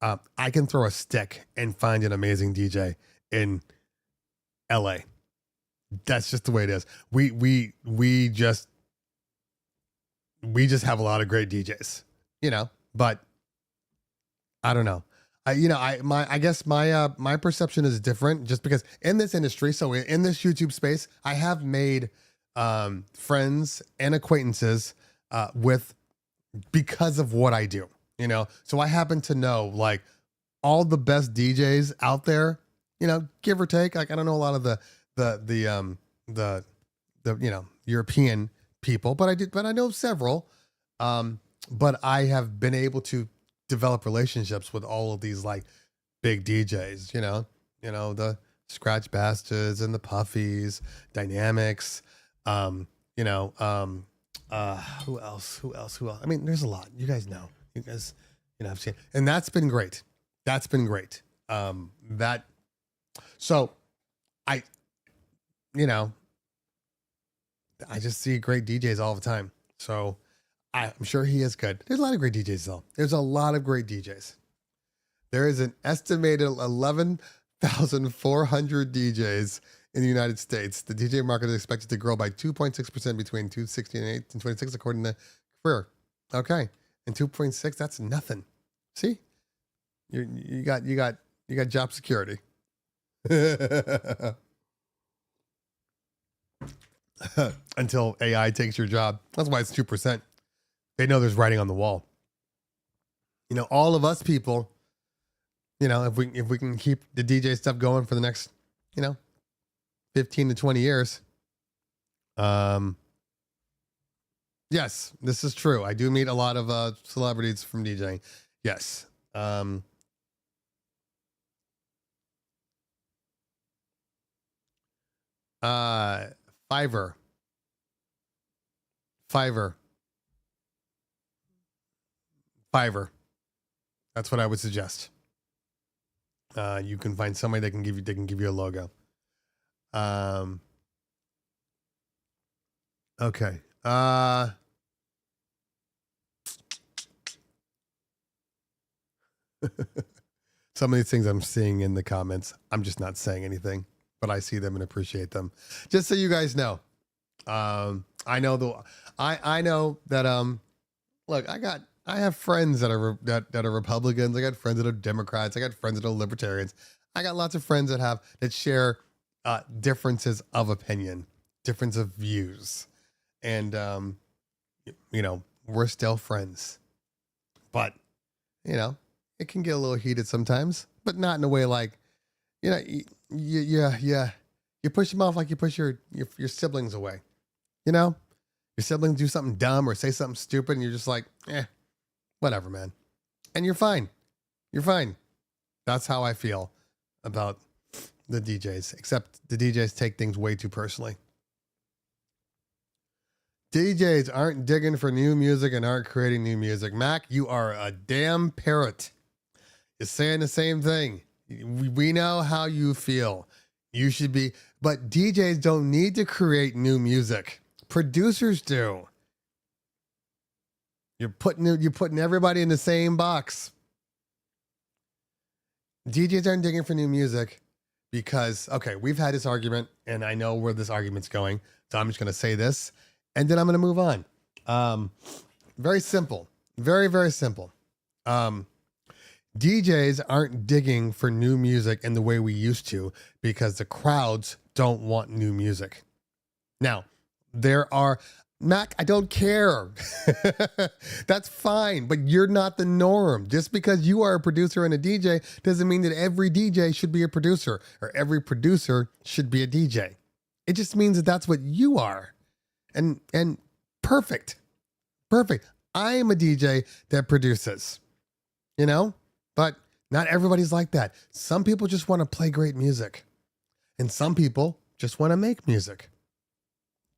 I can throw a stick and find an amazing DJ in LA. That's just the way it is. We just have a lot of great DJs, you know, but I don't know. I guess my perception is different just because in this industry, so in this YouTube space, I have made friends and acquaintances because of what I do, you know. So I happen to know like all the best DJs out there, you know, give or take. Like I don't know a lot of the you know, European people, but I know several. But I have been able to develop relationships with all of these like big DJs, you know, the Scratch Bastards and the Puffies, Dynamics, who else? I mean, there's a lot. You guys know. I've seen, and that's been great. So I just see great DJs all the time. So I'm sure he is good. There's a lot of great DJs though. There's a lot of great DJs. There is an estimated 11,400 DJs in the United States. The DJ market is expected to grow by 2.6% between 2016 and 2026, according to Career. Okay. And 2.6, that's nothing. See? You got job security. Until AI takes your job. That's why it's 2%. They know there's writing on the wall. You know, all of us people, you know, if we can keep the DJ stuff going for the next, 15 to 20 years. Yes, this is true. I do meet a lot of celebrities from DJing. Yes. Fiverr. That's what I would suggest. You can find somebody that can give you a logo. Okay. Some of these things I'm seeing in the comments, I'm just not saying anything, but I see them and appreciate them. Just so you guys know. I know that look, I have friends that are Republicans. I got friends that are Democrats. I got friends that are libertarians. I got lots of friends that share differences of opinion, difference of views, and we're still friends. But it can get a little heated sometimes, but not in a way like you push them off like you push your siblings away. Your siblings do something dumb or say something stupid, and you're just like, whatever, man. And you're fine. That's how I feel about the DJs, except the DJs take things way too personally. DJs aren't digging for new music and aren't creating new music. Mac, you are a damn parrot. You're saying the same thing. We know how you feel. You should be, but DJs don't need to create new music. Producers do. You're putting everybody in the same box. DJs aren't digging for new music because, okay, we've had this argument and I know where this argument's going. So I'm just going to say this and then I'm going to move on. very simple. Very, very simple. DJs aren't digging for new music in the way we used to because the crowds don't want new music. Now, there are, Mac, I don't care. That's fine, but you're not the norm. Just because you are a producer and a DJ doesn't mean that every DJ should be a producer or every producer should be a DJ. It just means that that's what you are. And perfect. Perfect. I am a DJ that produces, but not everybody's like that. Some people just want to play great music, and some people just want to make music.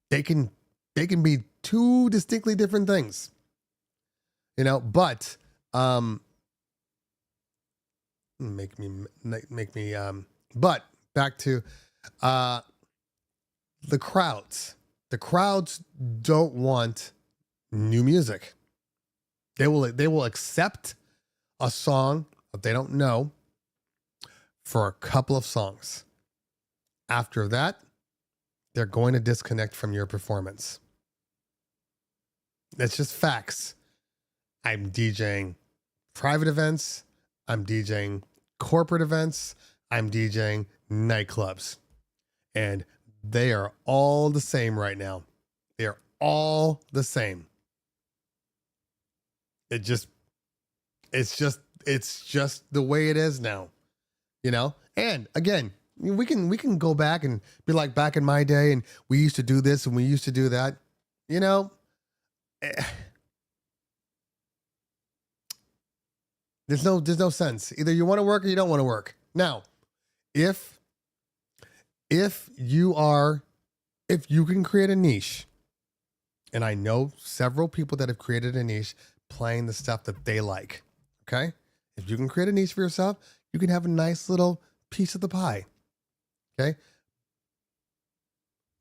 They can be two distinctly different things, but but back to the crowds. The crowds don't want new music. They will accept a song that they don't know for a couple of songs. After that, they're going to disconnect from your performance. That's just facts. I'm DJing private events. I'm DJing corporate events. I'm DJing nightclubs. And they are all the same right now. They are all the same. It's just the way it is now, And again, we can go back and be like back in my day, and we used to do this and we used to do that, There's no sense. Either you want to work or you don't want to work. Now, if you can create a niche, and I know several people that have created a niche playing the stuff that they like. Okay. If you can create a niche for yourself, you can have a nice little piece of the pie. Okay.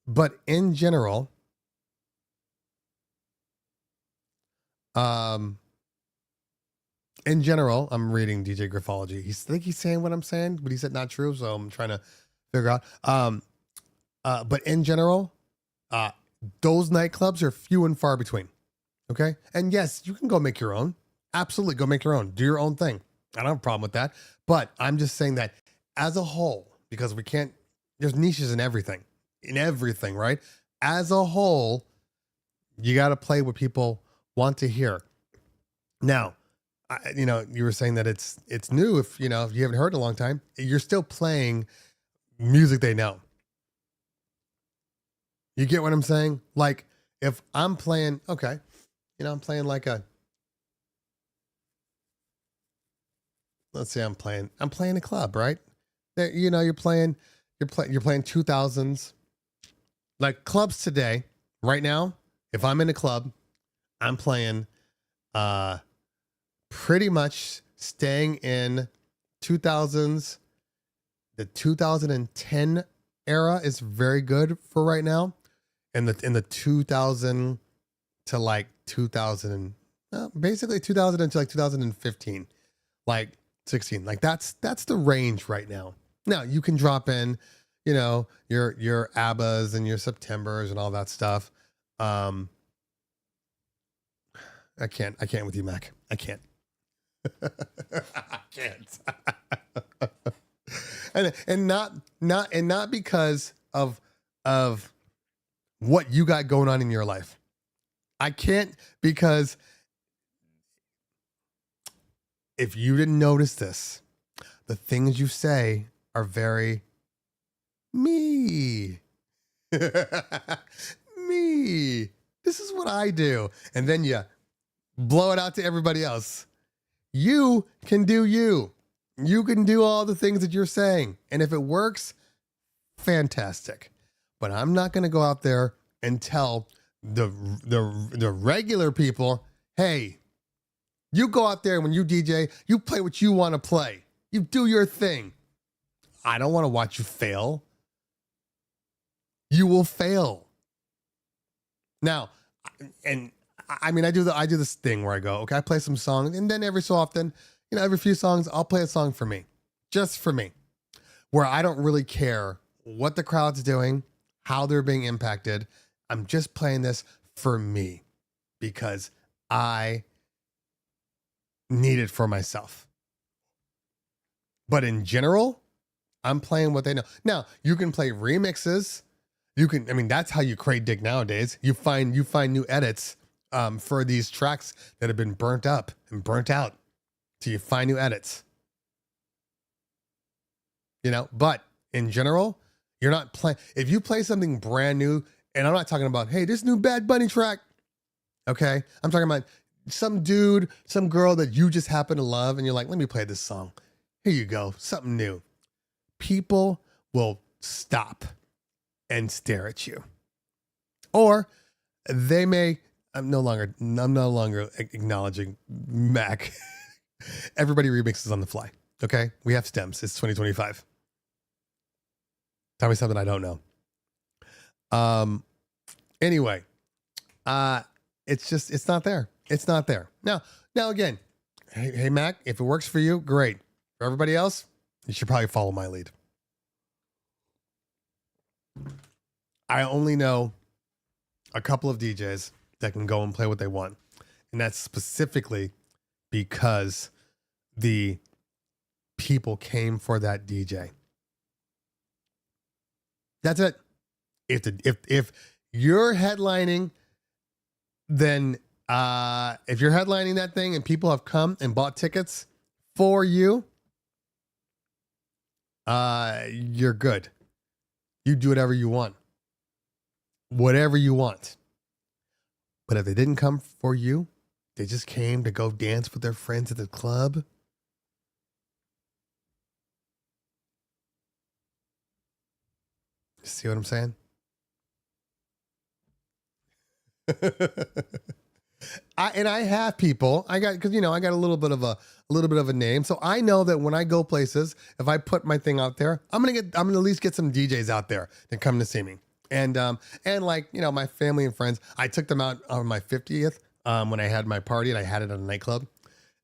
But in general, I'm reading DJ Graphology. I think he's saying what I'm saying, but he said not true. So I'm trying to figure out. But in general, those nightclubs are few and far between. Okay. And yes, you can go make your own. Absolutely. Go make your own. Do your own thing. I don't have a problem with that. But I'm just saying that as a whole, because there's niches in everything, right? As a whole, you got to play what people want to hear. Now, you were saying that it's new. If you haven't heard it in a long time, you're still playing music they know. You get what I'm saying? Like if I'm playing, okay, I'm playing like let's say I'm playing a club, right? There, you're playing 2000s, like clubs today, right now. If I'm in a club, I'm playing, pretty much staying in 2000s. The 2010 era is very good for right now. In the 2000 to like 2000, basically 2000 until like 2015, like 16, like that's the range right now. Now you can drop in, your ABBAs and your Septembers and all that stuff. I can't with you, Mac. I can't. I can't. and not because of what you got going on in your life. I can't, because if you didn't notice this, the things you say are very me. Me. This is what I do. And then you blow it out to everybody else. You can do you. You can do all the things that you're saying. And if it works, fantastic. But I'm not going to go out there and tell the regular people, hey, you go out there when you DJ, you play what you want to play. You do your thing. I don't want to watch you fail. You will fail. Now, and I mean, I do this thing where I go, okay, I play some songs, and then every so often, every few songs, I'll play a song for me, just for me, where I don't really care what the crowd's doing, how they're being impacted. I'm just playing this for me because I need it for myself. But in general, I'm playing what they know. Now, you can play remixes. I mean, that's how you create dig nowadays. You find new edits for these tracks that have been burnt up and burnt out. So you find new edits. But in general, you're not playing. If you play something brand new, and I'm not talking about, hey, this new Bad Bunny track. Okay. I'm talking about some dude, some girl that you just happen to love, and you're like, let me play this song. Here you go. Something new. People will stop and stare at you. Or they may, I'm no longer acknowledging Mac. Everybody remixes on the fly. Okay. We have stems. It's 2025. Tell me something I don't know. Anyway, it's not there. It's not there. Now again, hey Mac, if it works for you, great. For everybody else, you should probably follow my lead. I only know a couple of DJs that can go and play what they want. And that's specifically because the people came for that DJ. That's it. If you're headlining, then if you're headlining that thing and people have come and bought tickets for you, you're good. You do whatever you want. Whatever you want. But if they didn't come for you, they just came to go dance with their friends at the club. See what I'm saying? I have people. I got a little bit of a name, so I know that when I go places, if I put my thing out there, I'm gonna at least get some DJs out there that come to see me. And like my family and friends, I took them out on my 50th when I had my party, and I had it at a nightclub,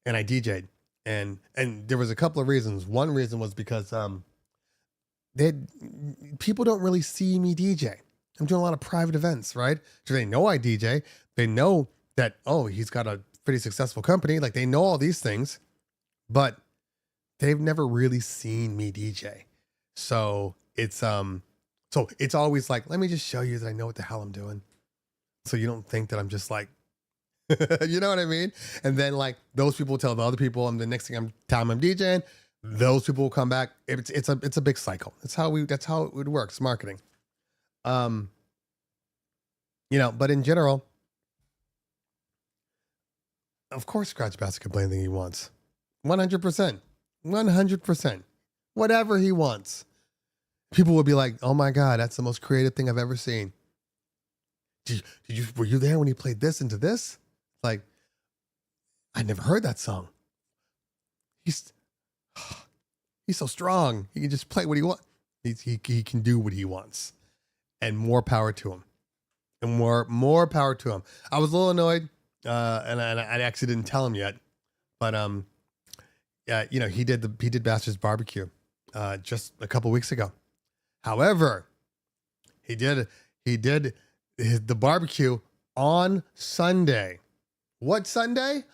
and I DJ'd, and there was a couple of reasons. One reason was because people don't really see me DJ. I'm doing a lot of private events, right? So they know I DJ. They know that, oh, he's got a pretty successful company. Like, they know all these things, but they've never really seen me DJ. So it's always like, let me just show you that I know what the hell I'm doing. So you don't think that I'm just like, you know what I mean? And then like those people tell the other people, and the next thing I'm telling them I'm DJing, those people will come back. It's a big cycle. That's how it works. Marketing. But in general, of course, Scratch Bastard can play anything he wants. 100%. 100%. Whatever he wants. People will be like, oh my God, that's the most creative thing I've ever seen. Were you there when he played this into this? Like, I never heard that song. He's so strong. He can just play what he wants. He can do what he wants. And more power to him. And more power to him. I was a little annoyed, and I actually didn't tell him yet, but he did Bastard's Barbecue just a couple weeks ago. However, he did the barbecue on Sunday. What Sunday?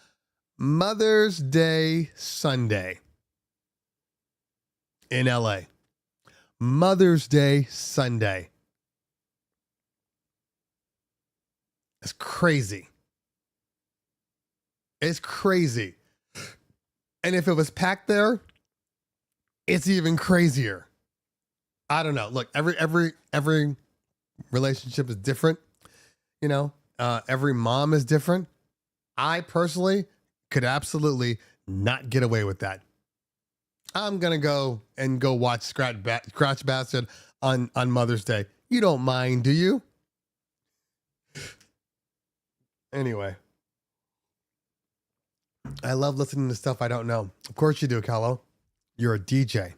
Mother's Day Sunday in LA. Mother's Day Sunday. It's crazy. It's crazy. And if it was packed there, it's even crazier. I don't know. Look, every relationship is different. Every mom is different. I personally could absolutely not get away with that. I'm gonna go watch Scratch Bastard on Mother's Day. You don't mind, do you? Anyway, I love listening to stuff I don't know. Of course you do, Callo. You're a DJ.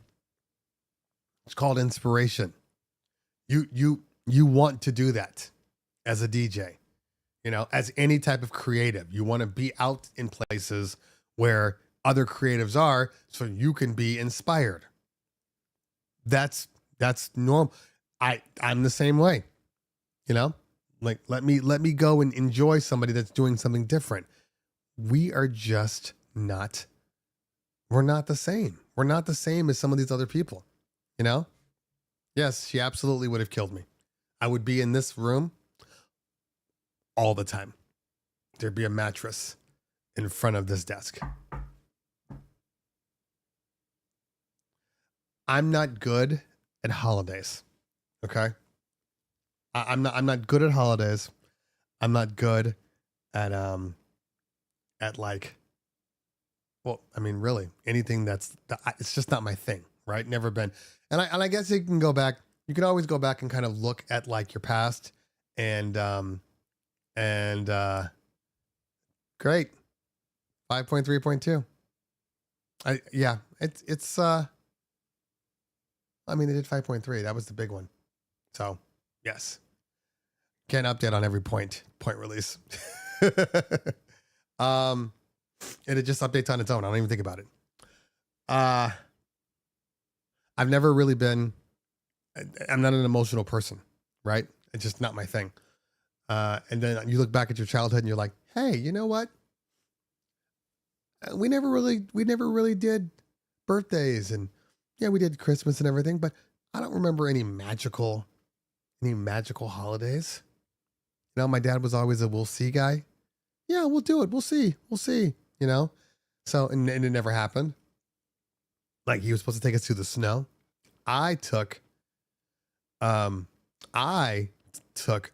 It's called inspiration. You want to do that as a DJ, as any type of creative. You want to be out in places where other creatives are so you can be inspired. That's normal. I'm the same way, like let me go and enjoy somebody that's doing something different. we are just not, we're not the same. We're not the same as some of these other people, you know? Yes, she absolutely would have killed me. I would be in this room all the time. There'd be a mattress in front of this desk. I'm not good at holidays. Okay. I'm not good at holidays. I'm not good at like, well, I mean, really anything it's just not my thing, right? Never been. And I guess you can go back. You can always go back and kind of look at like your past and and great 5.3.2. It's I mean, they did 5.3. That was the big one. So, yes. Can't update on every point release. And it just updates on its own. I don't even think about it. I've never really been, I'm not an emotional person, right? It's just not my thing. And then you look back at your childhood and you're like, hey, you know what? We never really did birthdays, and yeah, we did Christmas and everything, but I don't remember any magical holidays. You know, my dad was always a we'll see guy. Yeah, we'll do it. We'll see, you know? So, and it never happened. Like, he was supposed to take us to the snow. I took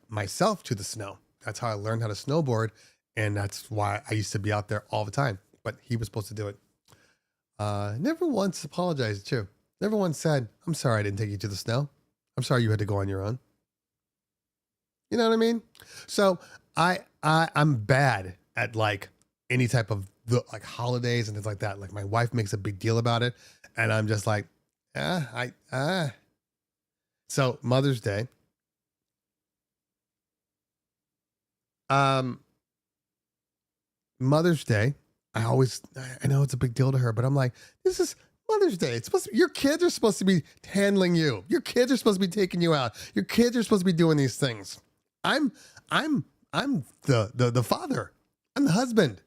myself to the snow. That's how I learned how to snowboard. And that's why I used to be out there all the time, but he was supposed to do it. Never once apologized too. Never once said, I'm sorry I didn't take you to the snow. I'm sorry you had to go on your own. You know what I mean? So I'm bad at like any type of like holidays and things like that. Like my wife makes a big deal about it, and I'm just like, So Mother's Day. Mother's Day. I know it's a big deal to her, but I'm like, this is Mother's Day. It's supposed to, your kids are supposed to be handling you. Your kids are supposed to be taking you out. Your kids are supposed to be doing these things. I'm the father. I'm the husband.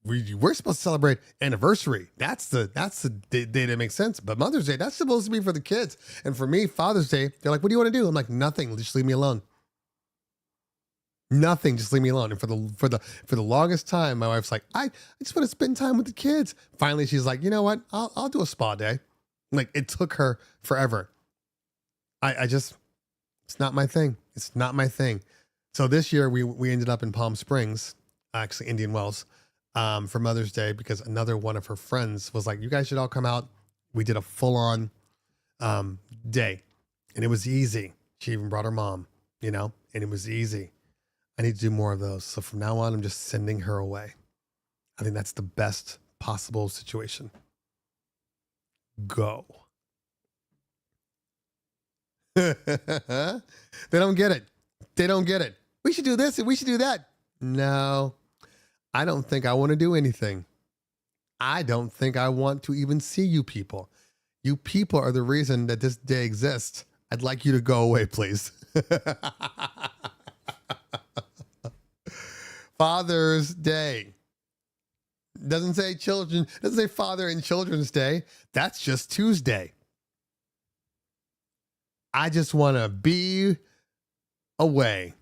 We're supposed to celebrate anniversary. That's the day that makes sense. But Mother's Day, that's supposed to be for the kids. And for me, Father's Day, they're like, what do you want to do? I'm like, nothing. Just leave me alone. Nothing. Just leave me alone. And for the longest time, my wife's like, I just want to spend time with the kids. Finally, she's like, you know what? I'll do a spa day. Like, it took her forever. It's not my thing. It's not my thing. So this year we ended up in Palm Springs, actually Indian Wells, for Mother's Day, because another one of her friends was like, you guys should all come out. We did a full on day, and it was easy. She even brought her mom, you know, and it was easy. I need to do more of those. So from now on, I'm just sending her away. I think that's the best possible situation. Go. They don't get it. They don't get it. We should do this and we should do that. No, I don't think I want to do anything. I don't think I want to even see you people. You people are the reason that this day exists. I'd like you to go away, please. Father's Day. Doesn't say Father and Children's Day. That's just Tuesday. I just want to be away.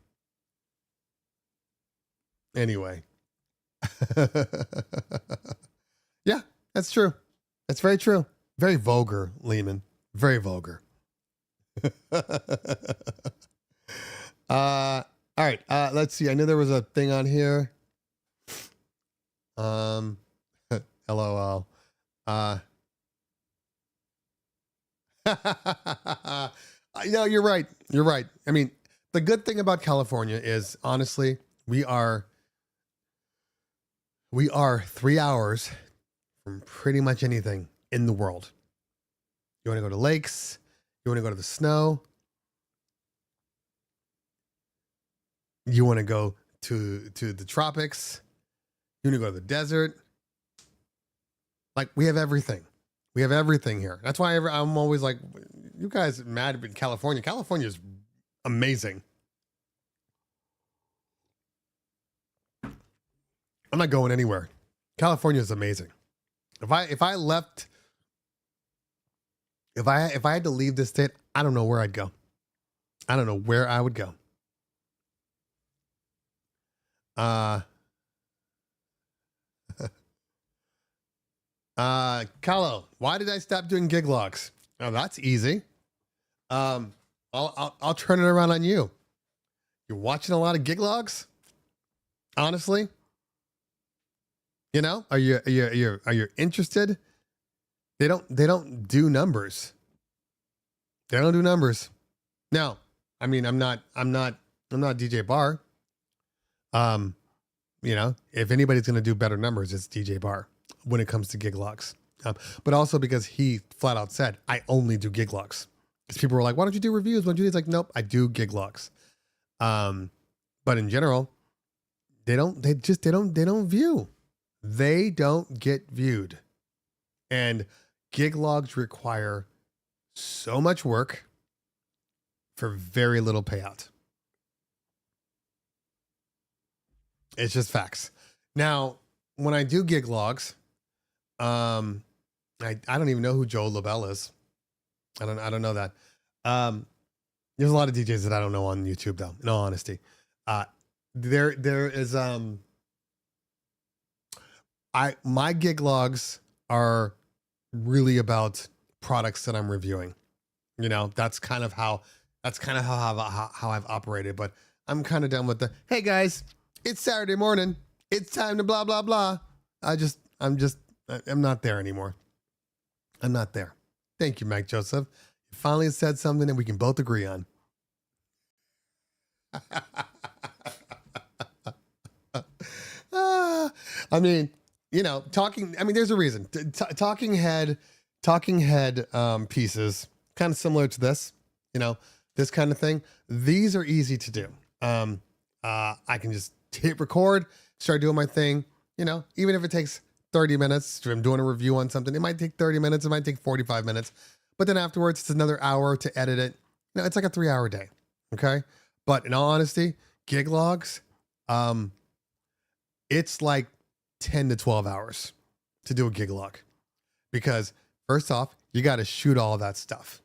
Anyway. Yeah, that's true. That's very true. Very vulgar, Lehman. Very vulgar. All right. Let's see. I knew there was a thing on here. LOL. No, you're right. You're right. I mean, the good thing about California is, honestly, we are 3 hours from pretty much anything in the world. You want to go to lakes? You want to go to the snow? You want to go to the tropics? You want to go to the desert? Like, we have everything. We have everything here. That's why I'm always like, you guys mad in California. California is amazing. I'm not going anywhere. California is amazing. If I had to leave this state, I don't know where I'd go. I don't know where I would go. Kahlo, why did I stop doing gig logs? Oh, that's easy. I'll turn it around on you. You're watching a lot of gig logs? Honestly? You know, are you interested? They don't do numbers. They don't do numbers. Now, I mean, I'm not DJ Bar. You know, if anybody's going to do better numbers, it's DJ Bar when it comes to gig logs. But also because he flat out said, I only do gig logs. Because people were like, why don't you do reviews? Why don't you do this? Like, nope, I do gig logs. But in general, they don't view. They don't get viewed. And gig logs require so much work for very little payout. It's just facts. Now, when I do gig logs, I don't even know who Joe LaBelle is. I don't know that. There's a lot of DJs that I don't know on YouTube though, in all honesty. There is my gig logs are really about products that I'm reviewing. You know, that's kind of how I've operated, but I'm kind of done with the, hey guys, it's Saturday morning. It's time to blah, blah, blah. I'm not there anymore. I'm not there. Thank you, Mike Joseph. You finally said something that we can both agree on. I mean, you know, there's a reason. Talking head pieces, kind of similar to this, you know, this kind of thing. These are easy to do. I can just hit record, start doing my thing, you know, even if it takes 30 minutes, I'm doing a review on something. It might take 30 minutes. It might take 45 minutes, but then afterwards it's another hour to edit it. You know, it's like a 3-hour day. Okay. But in all honesty, gig logs, it's like 10 to 12 hours to do a gig log because first off, you got to shoot all of that stuff.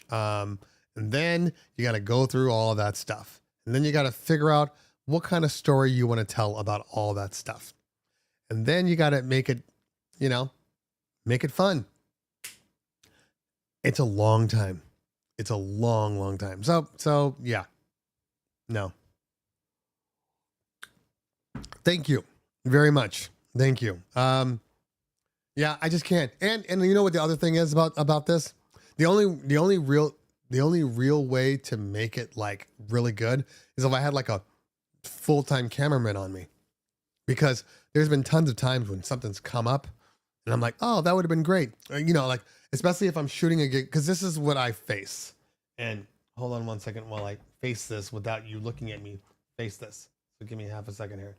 And then you got to go through all of that stuff. And then you got to figure out what kind of story you want to tell about all that stuff. And then you got to make it, you know, make it fun. It's a long time. It's a long, long time. So yeah, no. Thank you very much. Thank you. Yeah, I just can't. And you know what the other thing is about this? The only real way to make it like really good is if I had like a full-time cameraman on me, because there's been tons of times when something's come up and I'm like, oh, that would have been great. You know, like, especially if I'm shooting a gig, because this is what I face. And hold on one second while I face this without you looking at me face this. So give me half a second here.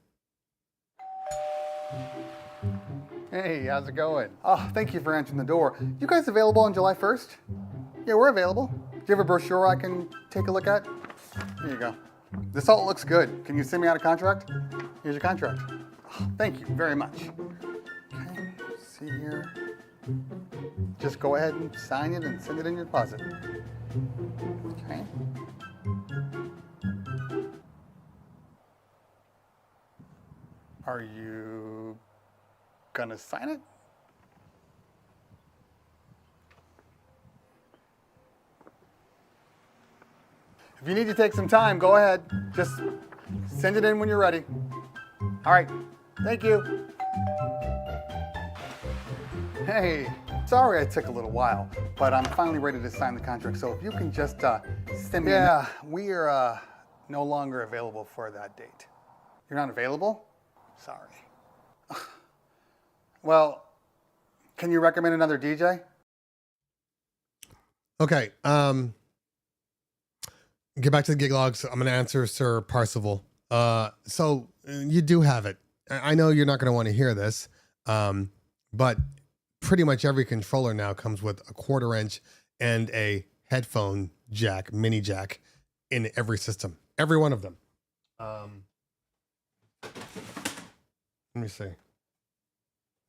Hey, how's it going? Oh, thank you for answering the door. You guys available on July 1st? Yeah, we're available. Do you have a brochure I can take a look at? Here you go. This all looks good. Can you send me out a contract? Here's your contract. Oh, thank you very much. Okay, see here. Just go ahead and sign it and send it in your deposit. Okay. Are you gonna sign it? If you need to take some time, go ahead. Just send it in when you're ready. All right, thank you. Hey, sorry I took a little while, but I'm finally ready to sign the contract. So if you can just send me. Yeah, we are no longer available for that date. You're not available? Sorry. Well, can you recommend another DJ? Okay. Get back to the gig logs. I'm going to answer Sir Parsival. So you do have it. I know you're not going to want to hear this, but pretty much every controller now comes with a 1/4 inch and a headphone jack, mini jack in every system. Every one of them. Let me see.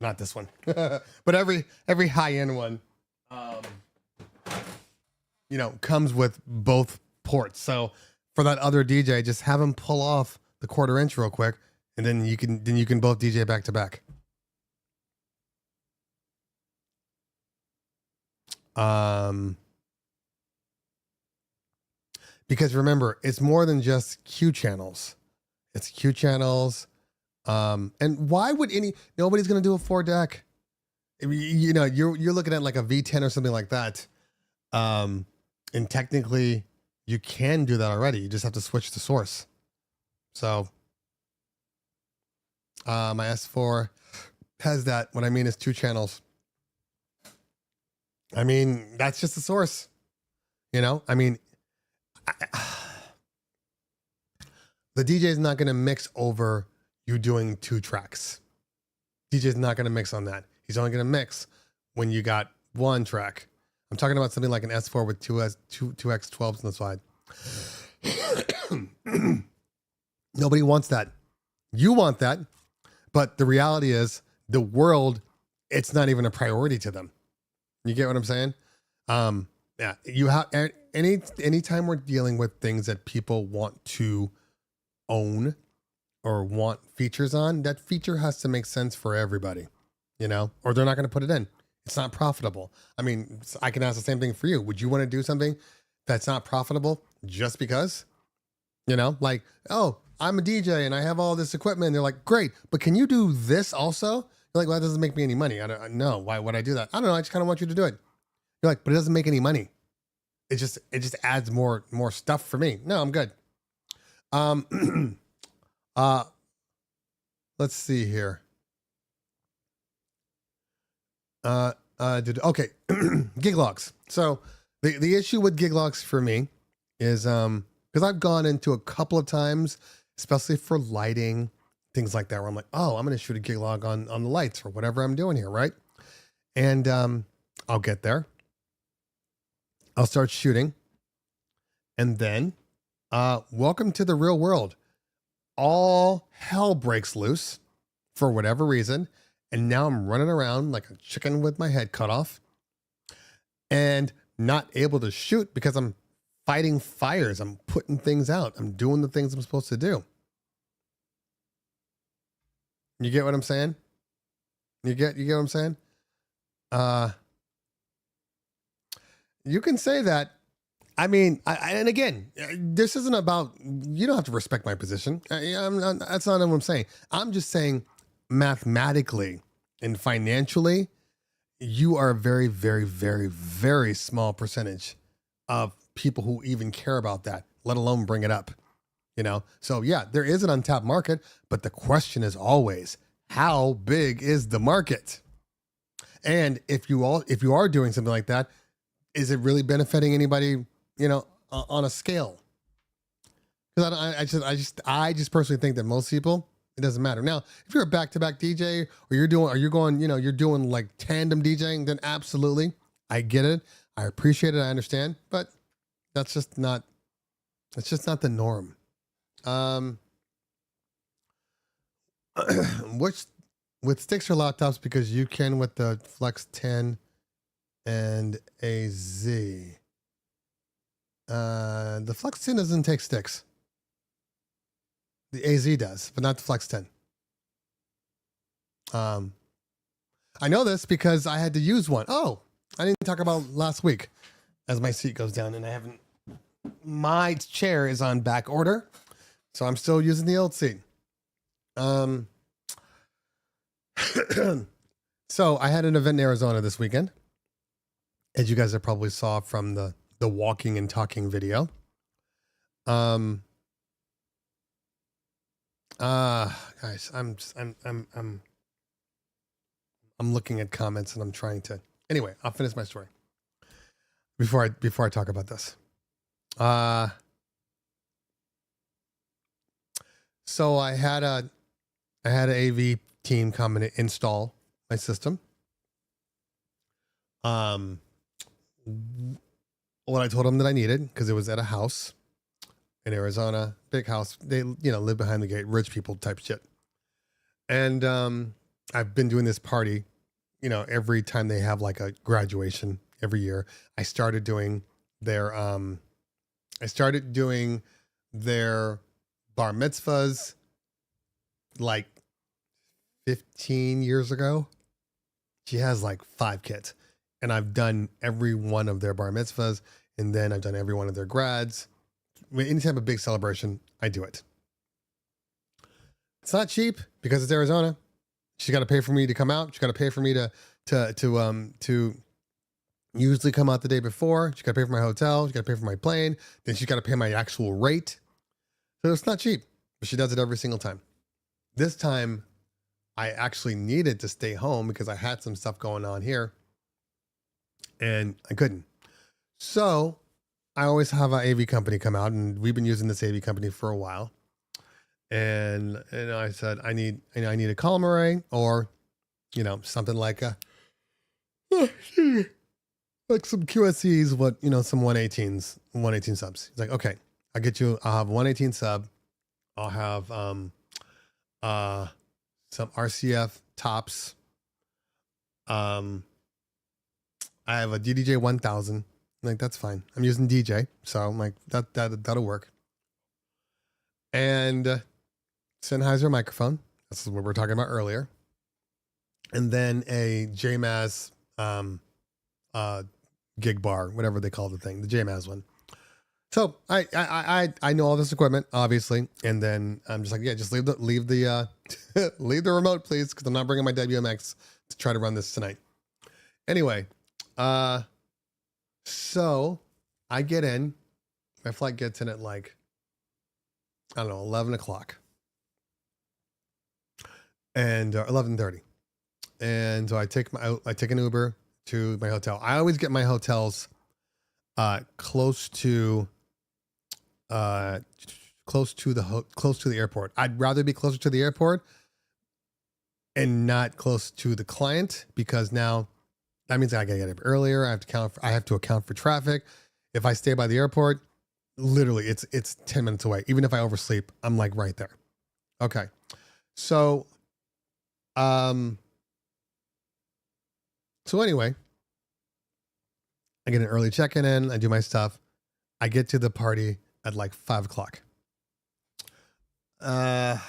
Not this one, but every high end one, comes with both ports. So for that other DJ, just have him pull off the 1/4 inch real quick, and then you can both DJ back to back. Because remember, it's more than just Q channels. It's Q channels. And why would nobody's going to do a 4 deck? You're looking at like a V10 or something like that. And technically you can do that already. You just have to switch the source. So, my S4 has that. What I mean is 2 channels. I mean, that's just the source, I mean, the DJ is not going to mix over you doing 2 tracks. DJ is not going to mix on that. He's only going to mix when you got 1 track. I'm talking about something like an S4 with 2X12s on the side. Nobody wants that. You want that, but the reality is the world, it's not even a priority to them. You get what I'm saying? Yeah, you have anytime we're dealing with things that people want to own or want features on, that feature has to make sense for everybody, or they're not going to put it in. It's not profitable. I mean, I can ask the same thing for you. Would you want to do something that's not profitable just because? Like, oh, I'm a DJ and I have all this equipment. And they're like, great, but can you do this also? You're like, well, that doesn't make me any money. I don't know. Why would I do that? I don't know. I just kind of want you to do it. You're like, but it doesn't make any money. It just adds more stuff for me. No, I'm good. Let's see here. Okay. Gig logs. So the issue with gig logs for me is, because I've gone into a couple of times, especially for lighting, things like that, where I'm like, oh, I'm going to shoot a gig log on the lights or whatever I'm doing here. Right. And, I'll get there. I'll start shooting. And then, welcome to the real world. All hell breaks loose for whatever reason. And now I'm running around like a chicken with my head cut off and not able to shoot because I'm fighting fires. I'm putting things out. I'm doing the things I'm supposed to do. You get what I'm saying? You get what I'm saying? You can say that. I mean, and again, this isn't about, you don't have to respect my position. That's not what I'm saying. I'm just saying mathematically and financially, you are a very, very, very, very small percentage of people who even care about that, let alone bring it up, So yeah, there is an untapped market, but the question is always, how big is the market? And if you are doing something like that, is it really benefiting anybody, on a scale? Because I just personally think that most people, it doesn't matter. Now, if you're a back-to-back DJ or you're doing like tandem DJing, then absolutely, I get it. I appreciate it. I understand, but that's just not the norm. Which with sticks or laptops, because you can with the Flex 10 and AZ. The Flex 10 doesn't take sticks. The AZ does, but not the Flex 10. I know this because I had to use one. Oh, I didn't talk about last week as my seat goes down and my chair is on back order. So I'm still using the old seat. So I had an event in Arizona this weekend, as you guys have probably saw from the walking and talking video. Guys, I'm looking at comments and I'm trying to. Anyway, I'll finish my story before I talk about this. So I had an AV team come and install my system. What I told them that I needed, because it was at a house in Arizona, big house. They, live behind the gate, rich people type shit. And I've been doing this party, every time they have like a graduation every year. I started doing their bar mitzvahs like 15 years ago. She has like 5 kids, and I've done every one of their bar mitzvahs, and then I've done every one of their grads. Any type of big celebration, I do it. It's not cheap because it's Arizona. She's got to pay for me to come out. She's got to pay for me to usually come out the day before. She's got to pay for my hotel. She's got to pay for my plane. Then she's got to pay my actual rate. So it's not cheap, but she does it every single time. This time, I actually needed to stay home because I had some stuff going on here, and I couldn't. So I always have an AV company come out, and we've been using this AV company for a while. And I said, I need a column array, or, something like like some QSCs, some 118 subs. He's like, okay, I'll have 118 sub. I'll have, some RCF tops. I have a DDJ 1000. I'm like, that's fine. I'm using DJ. So I'm like, that'll work. And Sennheiser microphone. This is what we were talking about earlier. And then a JMAZ gig bar, whatever they call the thing, the JMAZ one. So I know all this equipment, obviously, and then I'm just like, yeah, just leave the leave the remote, please, because I'm not bringing my WMX to try to run this tonight. Anyway, so I get in. My flight gets in at like, I don't know, 11 o'clock. And 11:30. And so I take an Uber to my hotel. I always get my hotels close to the airport. I'd rather be closer to the airport and not close to the client, because now that means I gotta get up earlier. I have to account for traffic. If I stay by the airport, literally it's 10 minutes away. Even if I oversleep, I'm like right there. Okay. So anyway, I get an early check-in in, I do my stuff. I get to the party at like 5 o'clock. I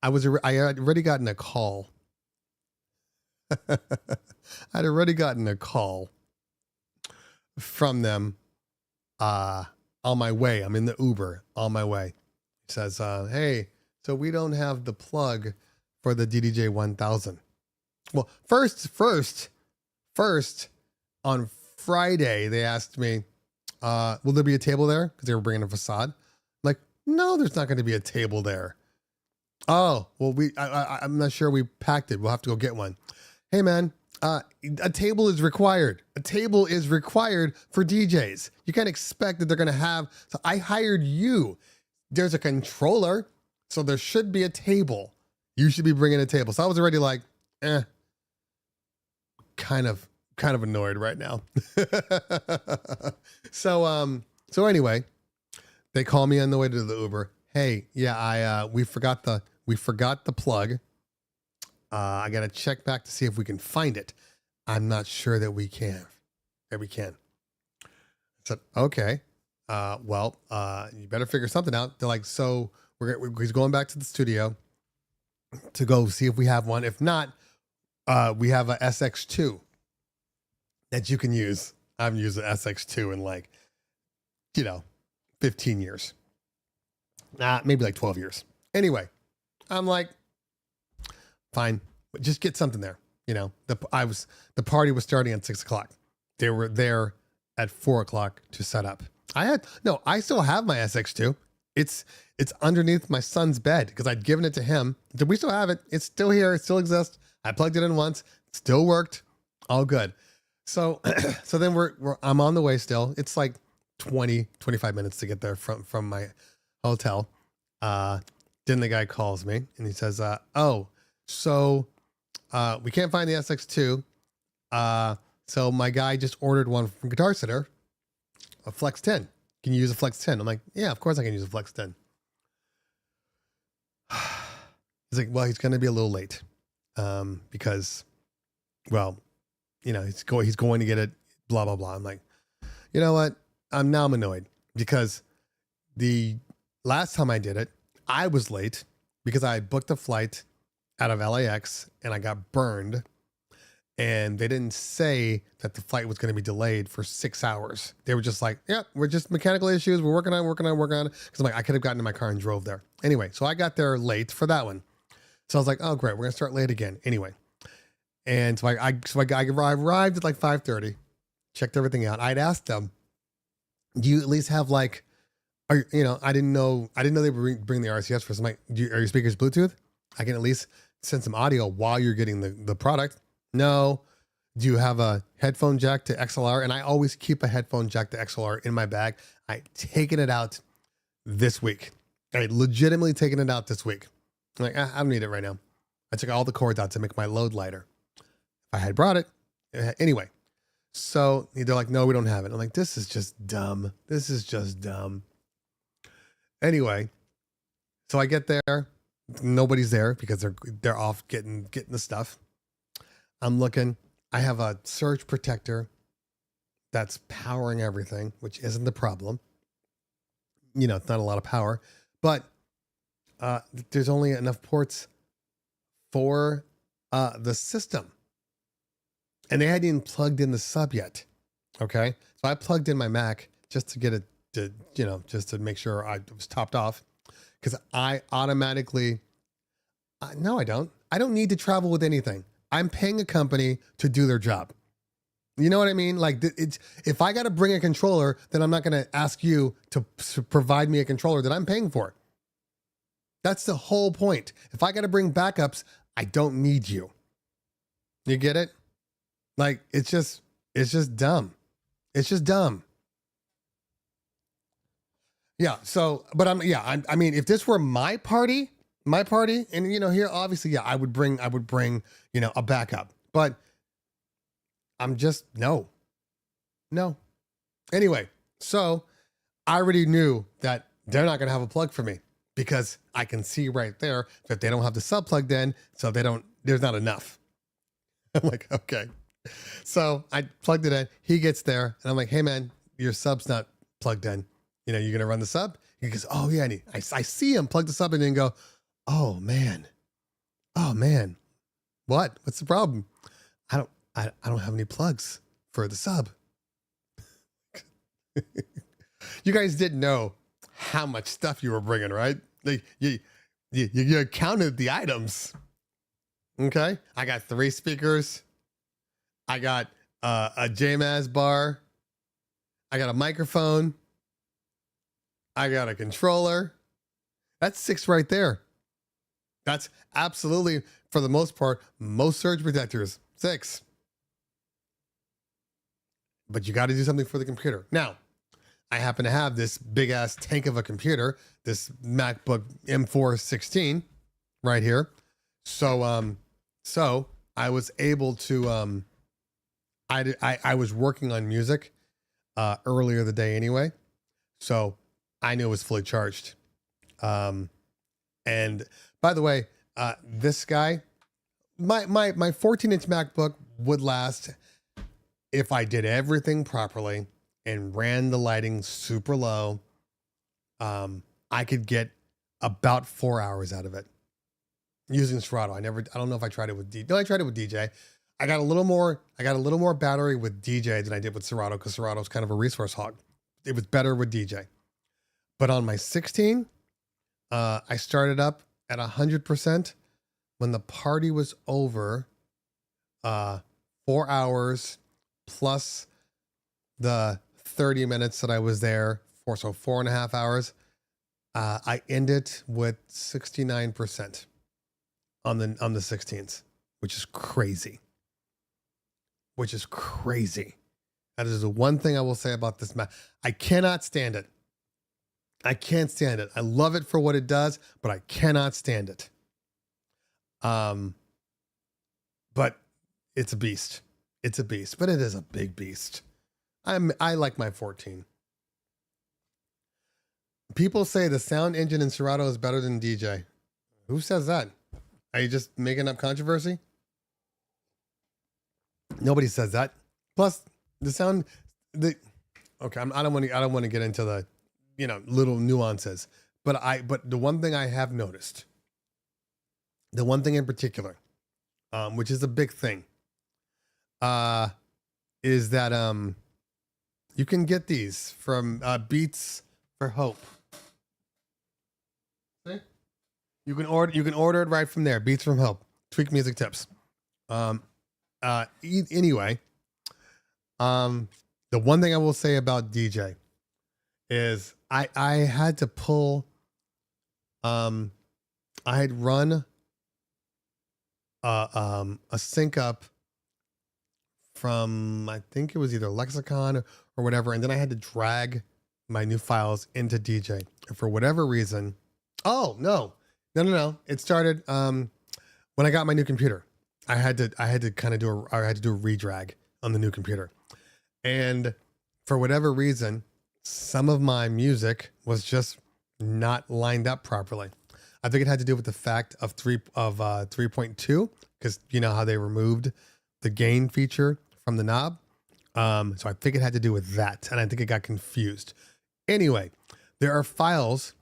had already gotten a call. I'd already gotten a call from them on my way. I'm in the Uber on my way. It says, hey, so we don't have the plug for the DDJ 1000. Well, first on Friday, they asked me, will there be a table there? Because they were bringing a facade. I'm like, no, there's not going to be a table there. Oh, well, I'm not sure we packed it. We'll have to go get one. Hey, man, a table is required. A table is required for DJs. You can't expect that they're going to have. So I hired you. There's a controller, so there should be a table. You should be bringing a table. So I was already like, kind of annoyed right now. So anyway, they call me on the way to the Uber. Hey, yeah, we forgot the plug. I got to check back to see if we can find it. I'm not sure that we can. I said, okay. Well, you better figure something out. They're like, so he's going back to the studio to go see if we have one. If not, we have a SX2 that you can use. I haven't used an SX2 in 15 years. Maybe like 12 years. Anyway, I'm like, fine, just get something there. The party was starting at 6 o'clock. They were there at 4 o'clock to set up. I still have my SX2. It's underneath my son's bed because I'd given it to him. We still have it. It's still here. It still exists. I plugged it in once. It still worked. All good. So then I'm on the way still. It's like 25 minutes to get there from my hotel. Then the guy calls me and he says, so we can't find the SX2. So my guy just ordered one from Guitar Center, a Flex 10. Can you use a Flex 10? I'm like, yeah, of course I can use a Flex 10. He's like, well, he's going to be a little late, because, well, he's going to get it, blah, blah, blah. I'm like, you know what? I'm annoyed because the last time I did it, I was late because I booked a flight out of LAX and I got burned. And they didn't say that the flight was going to be delayed for 6 hours. They were just like, yeah, we're just mechanical issues. We're working on it. Because I'm like, I could have gotten in my car and drove there. Anyway, so I got there late for that one. So I was like, oh, great. We're going to start late again. Anyway. And so I arrived at like 5:30, checked everything out. I'd asked them, do you at least have like, I didn't know they would bring the RCS for some, like, are your speakers Bluetooth? I can at least send some audio while you're getting the product. No. Do you have a headphone jack to XLR? And I always keep a headphone jack to XLR in my bag. I taken it out this week. I legitimately taken it out this week. I'm like, I don't need it right now. I took all the cords out to make my load lighter. If I had brought it. Anyway. So they're like, no, we don't have it. I'm like, this is just dumb. This is just dumb. Anyway. So I get there. Nobody's there because they're off getting the stuff. I'm looking. I have a surge protector that's powering everything, which isn't the problem. It's not a lot of power, but there's only enough ports for the system. And they hadn't even plugged in the sub yet. Okay. So I plugged in my Mac just to get it to, just to make sure I was topped off. Because I automatically, no, I don't. I don't need to travel with anything. I'm paying a company to do their job. You know what I mean? Like, if I got to bring a controller, then I'm not going to ask you to provide me a controller that I'm paying for. That's the whole point. If I got to bring backups, I don't need you. You get it? Like, it's just dumb. It's just dumb. Yeah. So, but I mean, if this were my party, and here, obviously, yeah, I would bring, a backup, but I'm just, no. Anyway, so I already knew that they're not going to have a plug for me because I can see right there that they don't have the sub plugged in. So there's not enough. I'm like, okay. So I plugged it in. He gets there and I'm like, hey man, your sub's not plugged in. You're going to run the sub? He goes, oh yeah. And I see him plug the sub in and go, oh man. What's the problem? I don't have any plugs for the sub. You guys didn't know how much stuff you were bringing, right? Like you counted the items. Okay. I got 3 speakers. I got a JMAS bar. I got a microphone. I got a controller. That's 6 right there. That's absolutely, for the most part, most surge protectors, 6. But you got to do something for the computer. Now, I happen to have this big ass tank of a computer, this MacBook M4 16 right here. So I was able to, I was working on music earlier the day anyway. So I knew it was fully charged. And by the way, this guy, my 14-inch MacBook would last if I did everything properly and ran the lighting super low. I could get about 4 hours out of it using Serato. I don't know if I tried it with DJ. No, I tried it with DJ. I got a little more battery with DJ than I did with Serato because Serato's kind of a resource hog. It was better with DJ. But on my 16, I started up at 100%. When the party was over, 4 hours plus the 30 minutes that I was there for, so 4.5 hours, I ended with 69% on the 16s, which is crazy. That is the one thing I will say about this Mac. I cannot stand it. I can't stand it. I love it for what it does, but I cannot stand it. But it's a beast. It's a beast, but it is a big beast. I like my 14. People say the sound engine in Serato is better than DJ. Who says that? Are you just making up controversy? Nobody says that. Plus, the sound, the okay. I don't want to. I don't want to get into the, little nuances. But the one thing I have noticed, the one thing in particular, which is a big thing, is that you can get these from Beats for Hope. See? You can order it right from there. Beats from Hope. Tweak music tips. Anyway, the one thing I will say about DJ is I had to pull. I had run a sync up from, I think it was either Lexicon or whatever, and then I had to drag my new files into DJ. And for whatever reason, no. It started when I got my new computer. I had to kind of do a redrag on the new computer, and for whatever reason, some of my music was just not lined up properly. I think it had to do with the fact of 3.2, because you know how they removed the gain feature from the knob. So I think it had to do with that, and I think it got confused. Anyway, there are files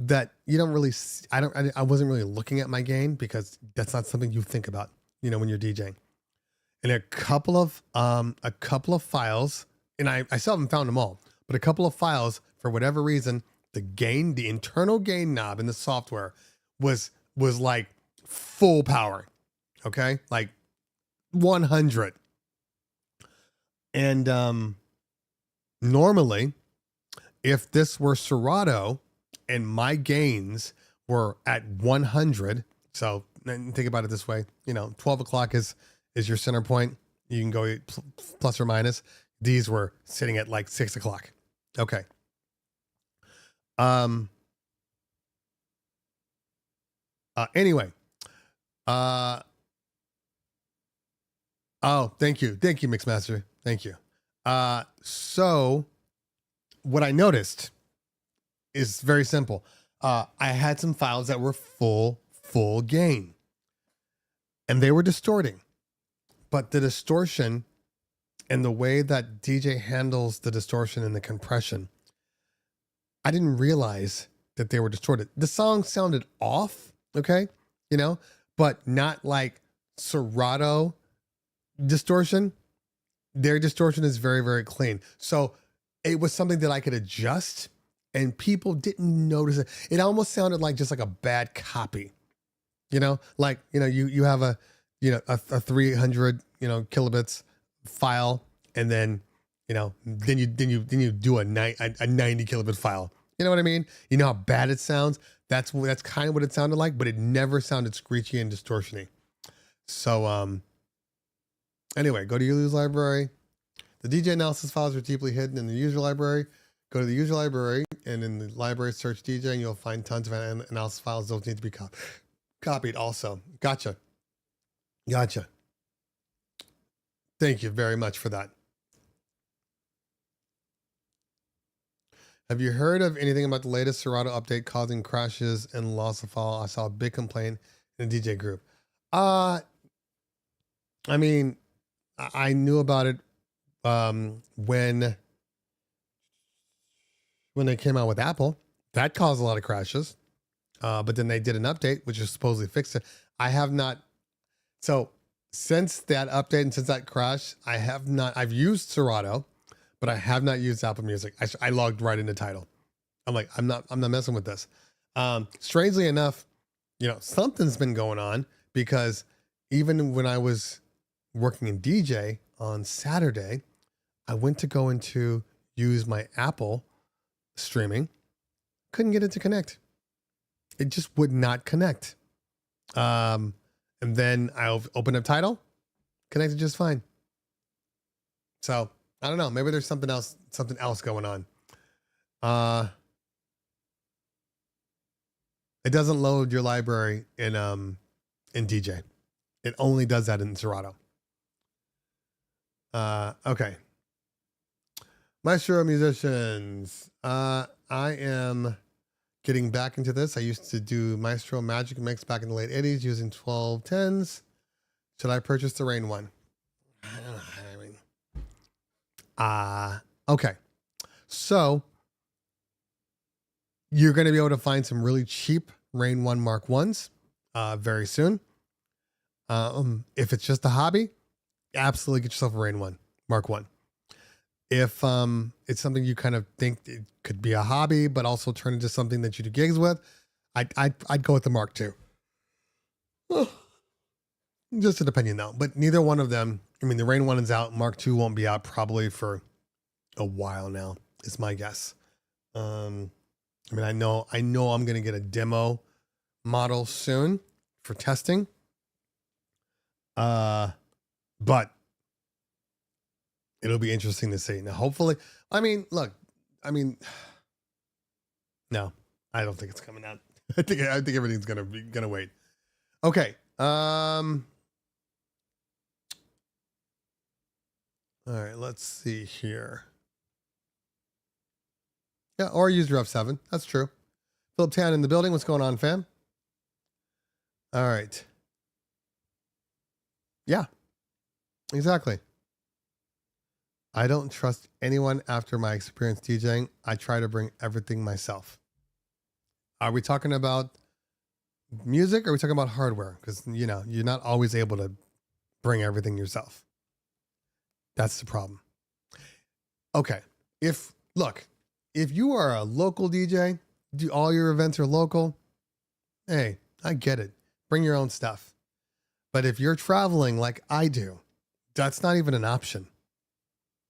that you don't really see. I wasn't really looking at my gain because that's not something you think about, when you're DJing. And a couple of files, and I still haven't found them all, but a couple of files, for whatever reason, the internal gain knob in the software was like full power. Okay. Like 100. And normally, if this were Serato and my gains were at 100, so think about it this way, 12 o'clock is your center point. You can go plus or minus. These were sitting at like 6 o'clock. Okay. Anyway. Thank you, Mixmaster. Thank you. So what I noticed is very simple. I had some files that were full gain, and they were distorting, but the distortion and the way that DJ handles the distortion and the compression, I didn't realize that they were distorted. The song sounded off, okay, but not like Serato distortion. Their distortion is very, very clean. So it was something that I could adjust, and people didn't notice it. It almost sounded like just like a bad copy, you have a 300, kilobits file, and then, then you do a 90 kilobit file. You know what I mean? You know how bad it sounds? That's kind of what it sounded like, but it never sounded screechy and distortiony. So, anyway, go to your user library. The DJ analysis files are deeply hidden in the user library. Go to the user library, and in the library, search DJ, and you'll find tons of analysis files. Those need to be copied also. Gotcha. Thank you very much for that. Have you heard of anything about the latest Serato update causing crashes and loss of file? I saw a big complaint in the DJ group. I mean, I knew about it when they came out with Apple. That caused a lot of crashes. But then they did an update, which is supposedly fixed it. I have not. So since that update and since that crash, I've used Serato, but I have not used Apple Music. I logged right into Tidal. I'm like, I'm not messing with this. Strangely enough, something's been going on, because even when I was working in DJ on Saturday, I went to go into use my Apple streaming, couldn't get it to connect. It just would not connect. And then I opened up Tidal, connected just fine. So I don't know. Maybe there's something else going on. It doesn't load your library in DJ. It only does that in Serato. Okay. Maestro musicians. I am getting back into this. I used to do Maestro Magic Mix back in the late 80s using 1210s. Should I purchase the Rain one? I mean, okay. So you're going to be able to find some really cheap Rain 1 Mark 1s very soon. If it's just a hobby, absolutely get yourself a Rain 1 Mark 1. If it's something you kind of think it could be a hobby, but also turn into something that you do gigs with, I'd go with the Mark 2. Just an opinion though, but neither one of them. I mean, the Rain 1 is out. Mark 2 won't be out probably for a while now. Is my guess. I mean, I know I'm going to get a demo model soon for testing. But it'll be interesting to see. Now, hopefully, I mean, look, no, I don't think it's coming out. I think everything's gonna wait. Okay. All right, let's see here. Yeah, or use your F7. That's true. Philip Tan in the building. What's going on, fam? All right. Yeah, exactly. I don't trust anyone after my experience DJing. I try to bring everything myself. Are we talking about music or are we talking about hardware? Because, you know, you're not always able to bring everything yourself. That's the problem. Okay. If you are a local DJ, all your events are local, hey, I get it. Bring your own stuff. But if you're traveling like I do, that's not even an option.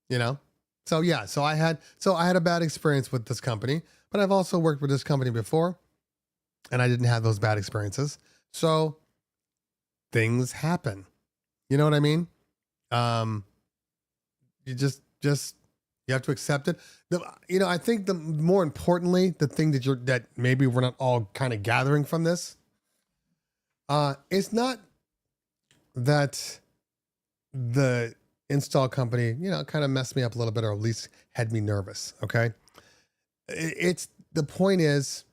You know? So yeah, so I had a bad experience with this company, but I've also worked with this company before and I didn't have those bad experiences. So things happen. You know what I mean? You just you have to accept it. I think the more importantly, the thing that maybe we're not all kind of gathering from this, it's not that the install company, kind of messed me up a little bit, or at least had me nervous. Okay. It's the point is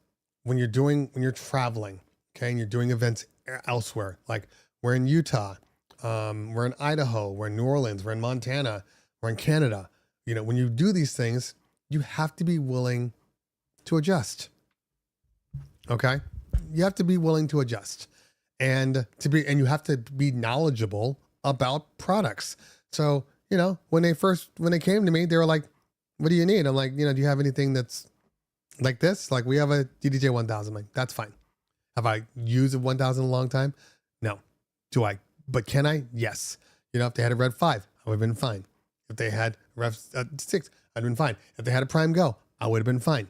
when you're traveling, okay, and you're doing events elsewhere, like we're in Utah, we're in Idaho, we're in New Orleans, we're in Montana, we're in Canada. When you do these things, you have to be willing to adjust. Okay. You have to be willing to adjust and you have to be knowledgeable about products. So, when they came to me, they were like, what do you need? I'm like, do you have anything that's like this? Like, we have a DDJ 1000. I'm like, that's fine. Have I used a 1000 in a long time? No. Do I? But can I? Yes. If they had a Rev 5, I would have been fine. If they had Rev 6, I'd been fine. If they had a Prime Go, I would have been fine.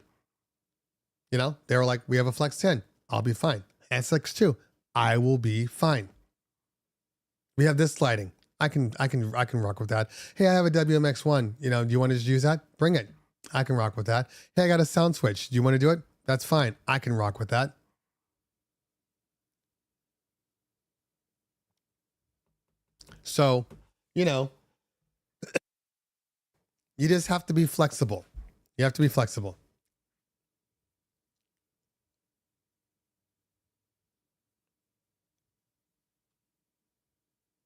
They were like, we have a Flex 10. I'll be fine. SX2, I will be fine. We have this sliding. I can rock with that. Hey, I have a WMX1. Do you want to just use that? Bring it. I can rock with that. Hey, I got a sound switch. Do you want to do it? That's fine. I can rock with that. So, you just have to be flexible. You have to be flexible.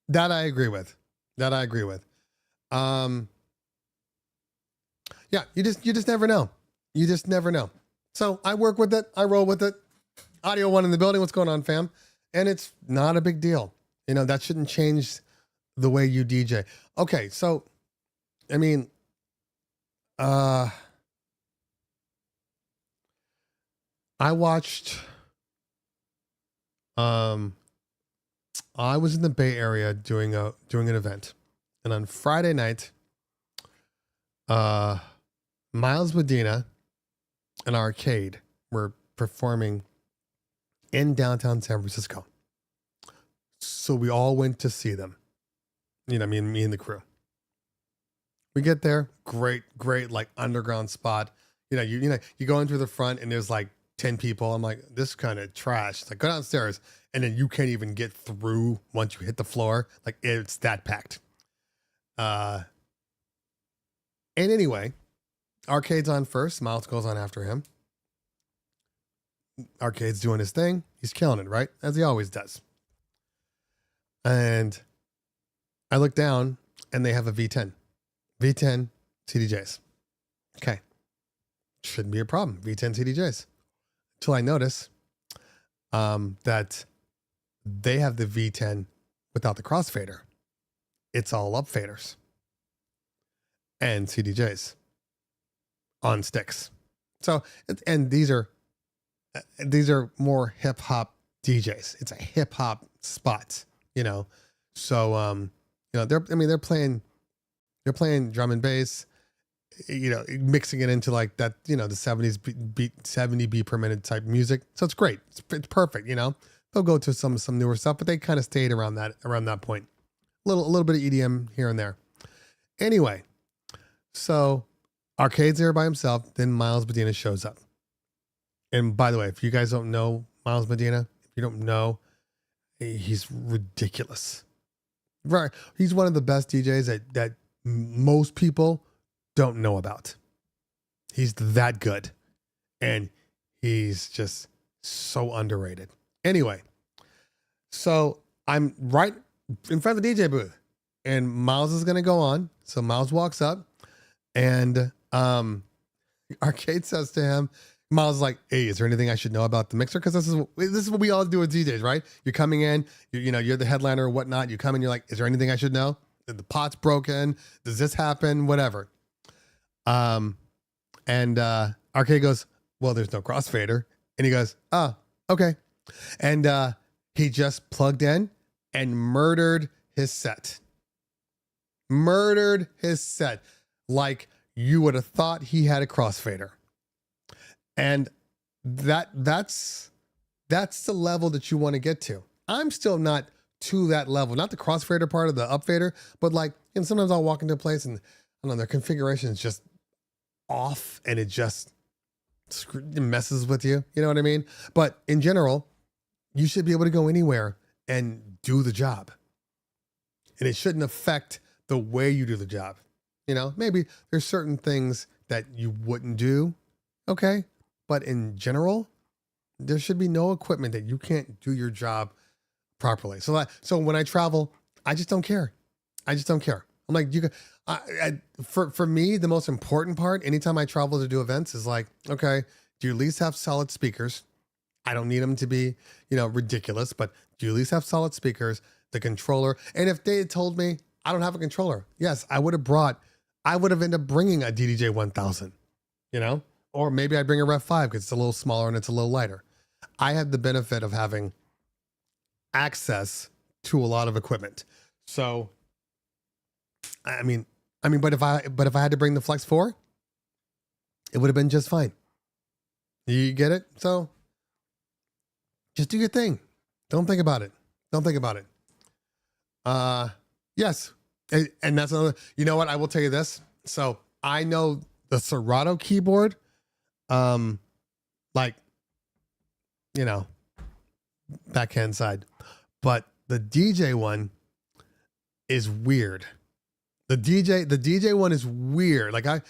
That I agree with. Yeah, you just never know. You just never know. So I work with it. I roll with it. Audio One in the building. What's going on, fam? And it's not a big deal. That shouldn't change the way you DJ. Okay, so I mean, I watched. I was in the Bay Area doing an event, and on Friday night, Miles Medina and Arcade were performing in downtown San Francisco. So we all went to see them. Me and the crew. We get there, great, like underground spot. You go in through the front and there's like 10 people. I'm like, this is kind of trash. It's like, go downstairs, and then you can't even get through once you hit the floor. Like, it's that packed. And anyway, Arcade's on first. Miles goes on after him. Arcade's doing his thing. He's killing it, right? As he always does. And I look down and they have a V10. V10 CDJs. Okay. Shouldn't be a problem. V10 CDJs. Until I notice that they have the V10 without the crossfader. It's all up faders and CDJs on sticks. So, and these are more hip hop DJs. It's a hip hop spot, you know. So, you know, they're playing drum and bass, you know, mixing it into like that, you know, the 70s beat, 70 beat per minute type music. So it's great. It's perfect, you know. They'll go to some newer stuff, but they kind of stayed around that point. A little bit of EDM here and there. Anyway, so Arcade's there by himself. Then Miles Medina shows up. And by the way, if you guys don't know Miles Medina, if you don't know, he's ridiculous. Right, he's one of the best DJs that most people don't know about. He's that good, and he's just so underrated. Anyway, so I'm right in front of the DJ booth, and Miles is gonna go on. So Miles walks up, and Arcade says to him, Miles is like, "Hey, is there anything I should know about the mixer? Because this is what we all do with DJs, right? You're coming in, you know, you're the headliner or whatnot. You come in, you're like, is there anything I should know? The pot's broken. Does this happen? Whatever." And Arcade goes, "Well, there's no crossfader," and he goes, "Oh, okay," and he just plugged in and murdered his set. Murdered his set, like you would have thought he had a crossfader. And that's the level that you want to get to. I'm still not to that level, not the crossfader part of the upfader, but like, and sometimes I'll walk into a place and I don't know, their configuration is just off and it just messes with you. You know what I mean? But in general, you should be able to go anywhere and do the job. And it shouldn't affect the way you do the job. You know, maybe there's certain things that you wouldn't do. Okay. But in general, there should be no equipment that you can't do your job properly. So when I travel, I just don't care. I just don't care. I'm like, for me, the most important part, anytime I travel to do events is like, okay, do you at least have solid speakers? I don't need them to be, you know, ridiculous, but do you at least have solid speakers, the controller? And if they had told me I don't have a controller, yes, I would have ended up bringing a DDJ 1000, you know? Or maybe I'd bring a Ref 5 because it's a little smaller and it's a little lighter. I had the benefit of having access to a lot of equipment. So, I mean, but if I had to bring the Flex 4, it would have been just fine. You get it? So, just do your thing. Don't think about it. Don't think about it. Yes. And that's another, you know what? I will tell you this. So, I know the Serato keyboard, like, you know, backhand side, but the DJ one is weird. The DJ one is weird. I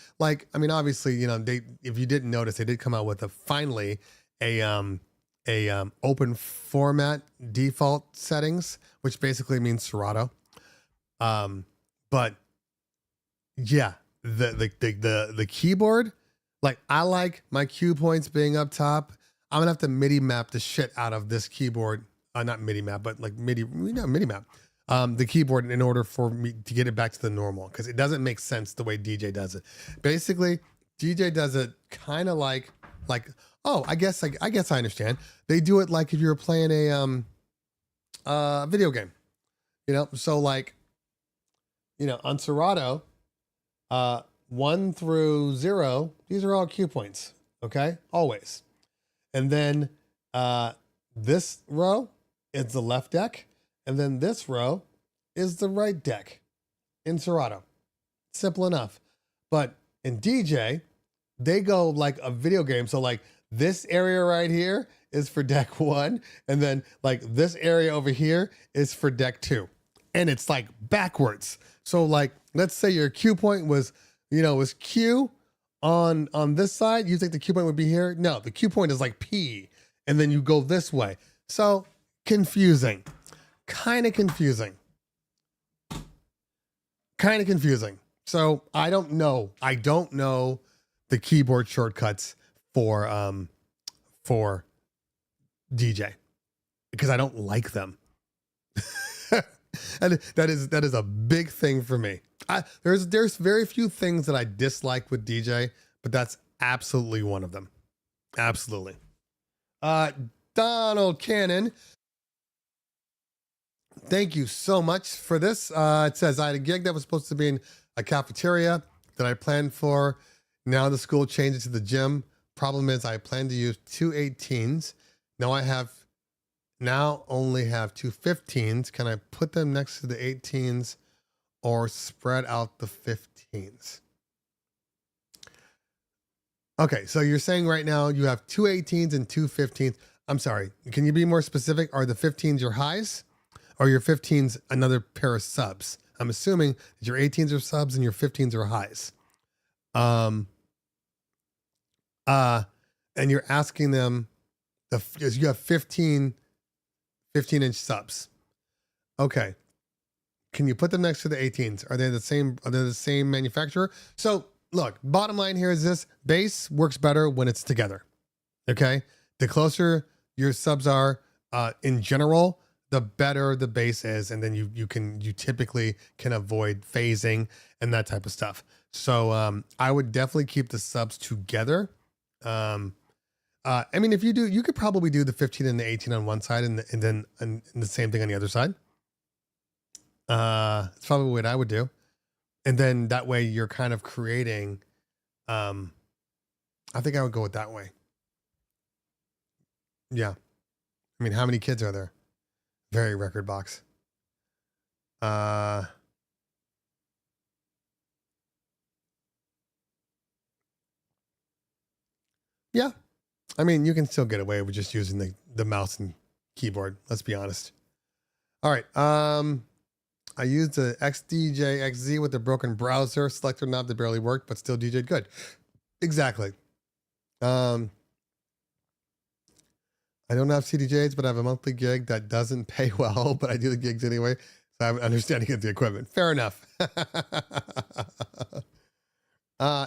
mean, obviously, you know, if you didn't notice, they did come out with finally a open format default settings, which basically means Serato. But yeah, the keyboard, like, I like my cue points being up top. I'm gonna have to MIDI map the shit out of this keyboard. Not MIDI map, but like MIDI map. The keyboard in order for me to get it back to the normal, because it doesn't make sense the way DJ does it. Basically, DJ does it kind of like oh, I guess I understand. They do it like if you're playing a video game, you know. So like, you know, on Serato, 1 through 0, these are all cue points. Okay, always. And then this row is the left deck. And then this row is the right deck in Serato. Simple enough. But in DJ, they go like a video game. So like this area right here is for deck 1. And then like this area over here is for deck 2. And it's like backwards. So like, let's say your cue point was Q on this side. You think the cue point would be here? No, the cue point is like P. and then you go this way. So confusing, kind of confusing. So I don't know the keyboard shortcuts for DJ because I don't like them. And that is a big thing for me. There's very few things that I dislike with DJ, but that's absolutely one of them. Absolutely. Donald Cannon, thank you so much for this. It says, I had a gig that was supposed to be in a cafeteria that I planned for. Now the school changed it to the gym. Problem is I plan to use 2 18s. Now only have 2 15s. Can I put them next to the 18s or spread out the 15s? Okay, so you're saying right now you have 2 18s and 2 15s. I'm sorry, can you be more specific? Are the 15s your highs or your 15s another pair of subs? I'm assuming that your 18s are subs and your 15s are highs. And you're asking them, you have 15-inch subs. Okay. Can you put them next to the 18s? Are they the same manufacturer? So look, bottom line here is this: bass works better when it's together. Okay. The closer your subs are, in general, the better the bass is. And then you typically can avoid phasing and that type of stuff. So, I would definitely keep the subs together. I mean, if you do, you could probably do the 15 and the 18 on one side and then the same thing on the other side. It's probably what I would do. And then that way you're kind of creating, I think I would go with that way. Yeah. I mean, how many kids are there? Very record box. Yeah. I mean, you can still get away with just using the mouse and keyboard. Let's be honest. All right. I used the XDJ XZ with the broken browser selector knob that barely worked, but still DJ'd good. Exactly. I don't have CDJs, but I have a monthly gig that doesn't pay well, but I do the gigs anyway. So I have an understanding of the equipment. Fair enough.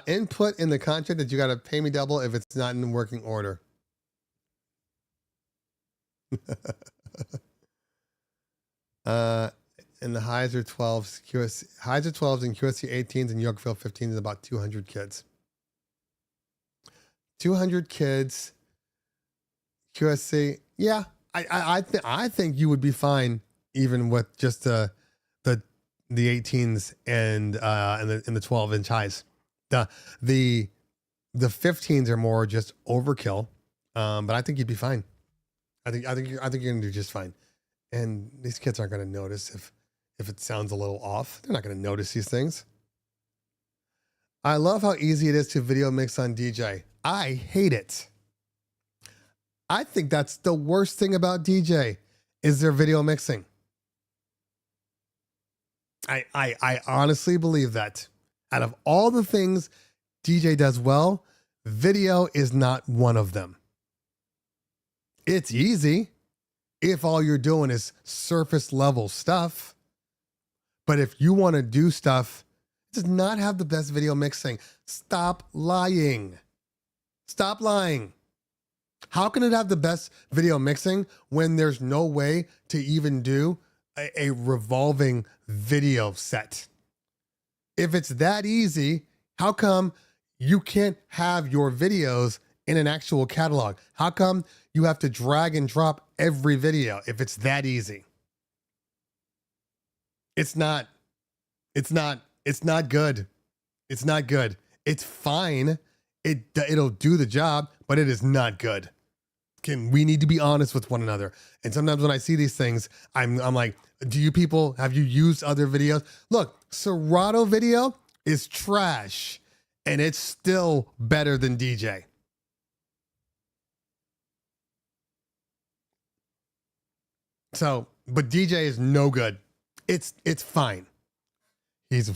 Input in the contract that you got to pay me double if it's not in working order. And the highs are 12s, highs are 12s and QSC 18s and Yorkville 15s is about 200 kids. 200 kids. QSC, yeah, I think you would be fine even with just the 18s and the 12-inch highs. The 15s are more just overkill, but I think you'd be fine. I think you're gonna do just fine. And these kids aren't gonna notice if it sounds a little off. They're not gonna notice these things. I love how easy it is to video mix on DJ. I hate it. I think that's the worst thing about DJ is their video mixing. I honestly believe that. Out of all the things DJ does well, video is not one of them. It's easy if all you're doing is surface level stuff. But if you want to do stuff, it does not have the best video mixing. Stop lying. Stop lying. How can it have the best video mixing when there's no way to even do a revolving video set? If it's that easy, how come you can't have your videos in an actual catalog? How come you have to drag and drop every video if it's that easy? It's not good. It's not good. It's fine. It'll do the job, but it is not good. We need to be honest with one another. And sometimes when I see these things, I'm like, have you used other videos? Look, Serato video is trash and it's still better than DJ. So, but DJ is no good. It's fine. He's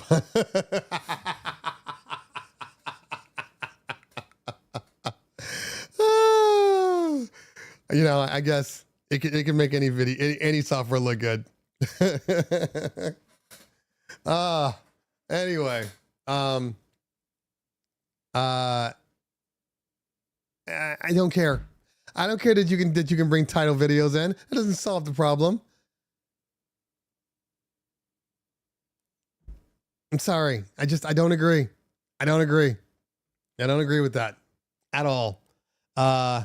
You know, I guess it can make any video, any software look good. uh anyway, um uh I don't care. I don't care that you can bring title videos in. It doesn't solve the problem. I'm sorry. I don't agree. I don't agree. I don't agree with that at all. Uh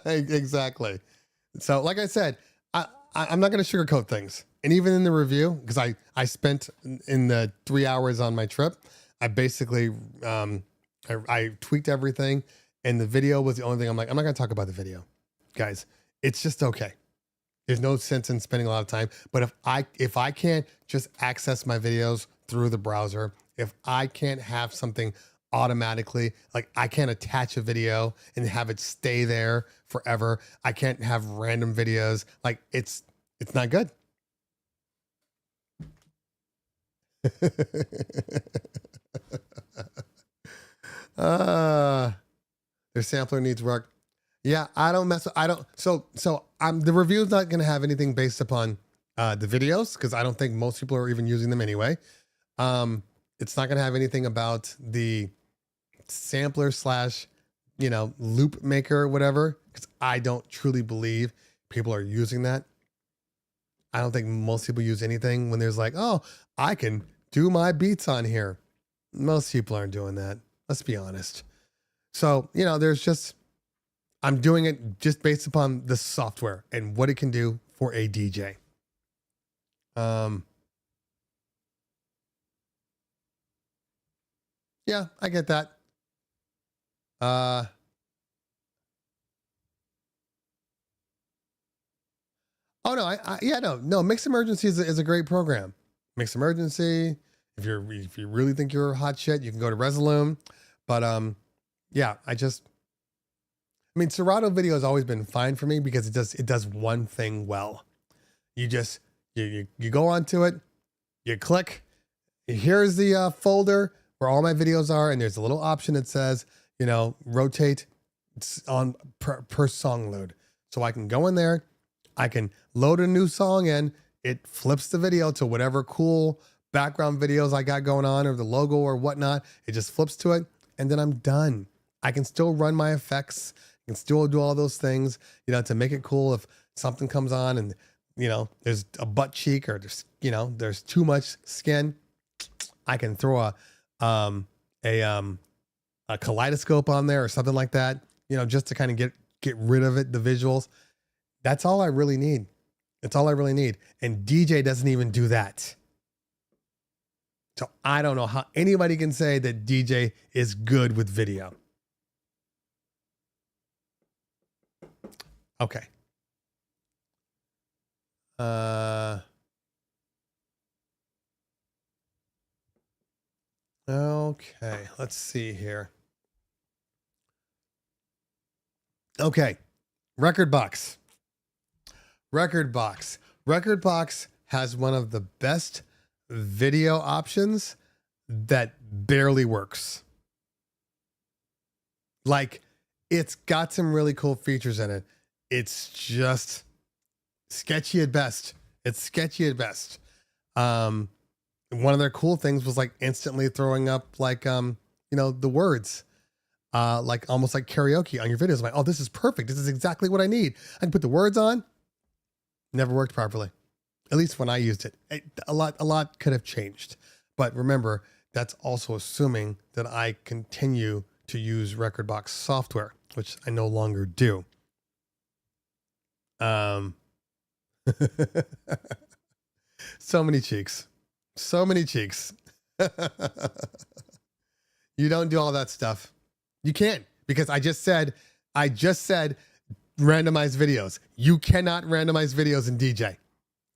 exactly. So like I said, I'm not going to sugarcoat things. And even in the review, because I spent in the 3 hours on my trip, I basically I tweaked everything, and the video was the only thing. I'm like, I'm not going to talk about the video, guys. It's just okay. There's no sense in spending a lot of time. But if I can't just access my videos through the browser, if I can't have something automatically, like I can't attach a video and have it stay there forever. I can't have random videos. Like it's not good. Their sampler needs work. Yeah, I don't mess. I don't. So I'm the review's not going to have anything based upon the videos because I don't think most people are even using them anyway. It's not going to have anything about the sampler slash, you know, loop maker or whatever because I don't truly believe people are using that. I don't think most people use anything when there's like, oh, I can do my beats on here. Most people aren't doing that. Let's be honest. So, you know, there's just, I'm doing it just based upon the software and what it can do for a DJ. Yeah, I get that. Oh no, yeah, no. Mix Emergency is a great program. Mix Emergency. If you really think you're hot shit, you can go to Resolume. But yeah, I mean, Serato video has always been fine for me because it does one thing well. You just you go onto it, you click. Here's the folder where all my videos are, and there's a little option that says, you know, rotate on per song load. So I can go in there, I can load a new song in, it flips the video to whatever cool background videos I got going on or the logo or whatnot. It just flips to it, and then I'm done. I can still run my effects, I can still do all those things, you know, to make it cool. If something comes on and, you know, there's a butt cheek or there's, you know, there's too much skin, I can throw a kaleidoscope on there or something like that, you know, just to kind of get rid of it, the visuals. That's all I really need. That's all I really need. And DJ doesn't even do that. So I don't know how anybody can say that DJ is good with video. Okay. Okay, let's see here. Okay, Rekordbox. Rekordbox has one of the best video options that barely works. Like, it's got some really cool features in it. It's just sketchy at best. It's sketchy at best. One of their cool things was like instantly throwing up like you know, the words. Like almost like karaoke on your videos. I'm like, oh, this is perfect. This is exactly what I need. I can put the words on. Never worked properly. At least when I used it. A lot could have changed. But remember, that's also assuming that I continue to use Rekordbox software, which I no longer do. So many cheeks. So many cheeks. You don't do all that stuff. You can't, because I just said randomized videos. You cannot randomize videos in DJ.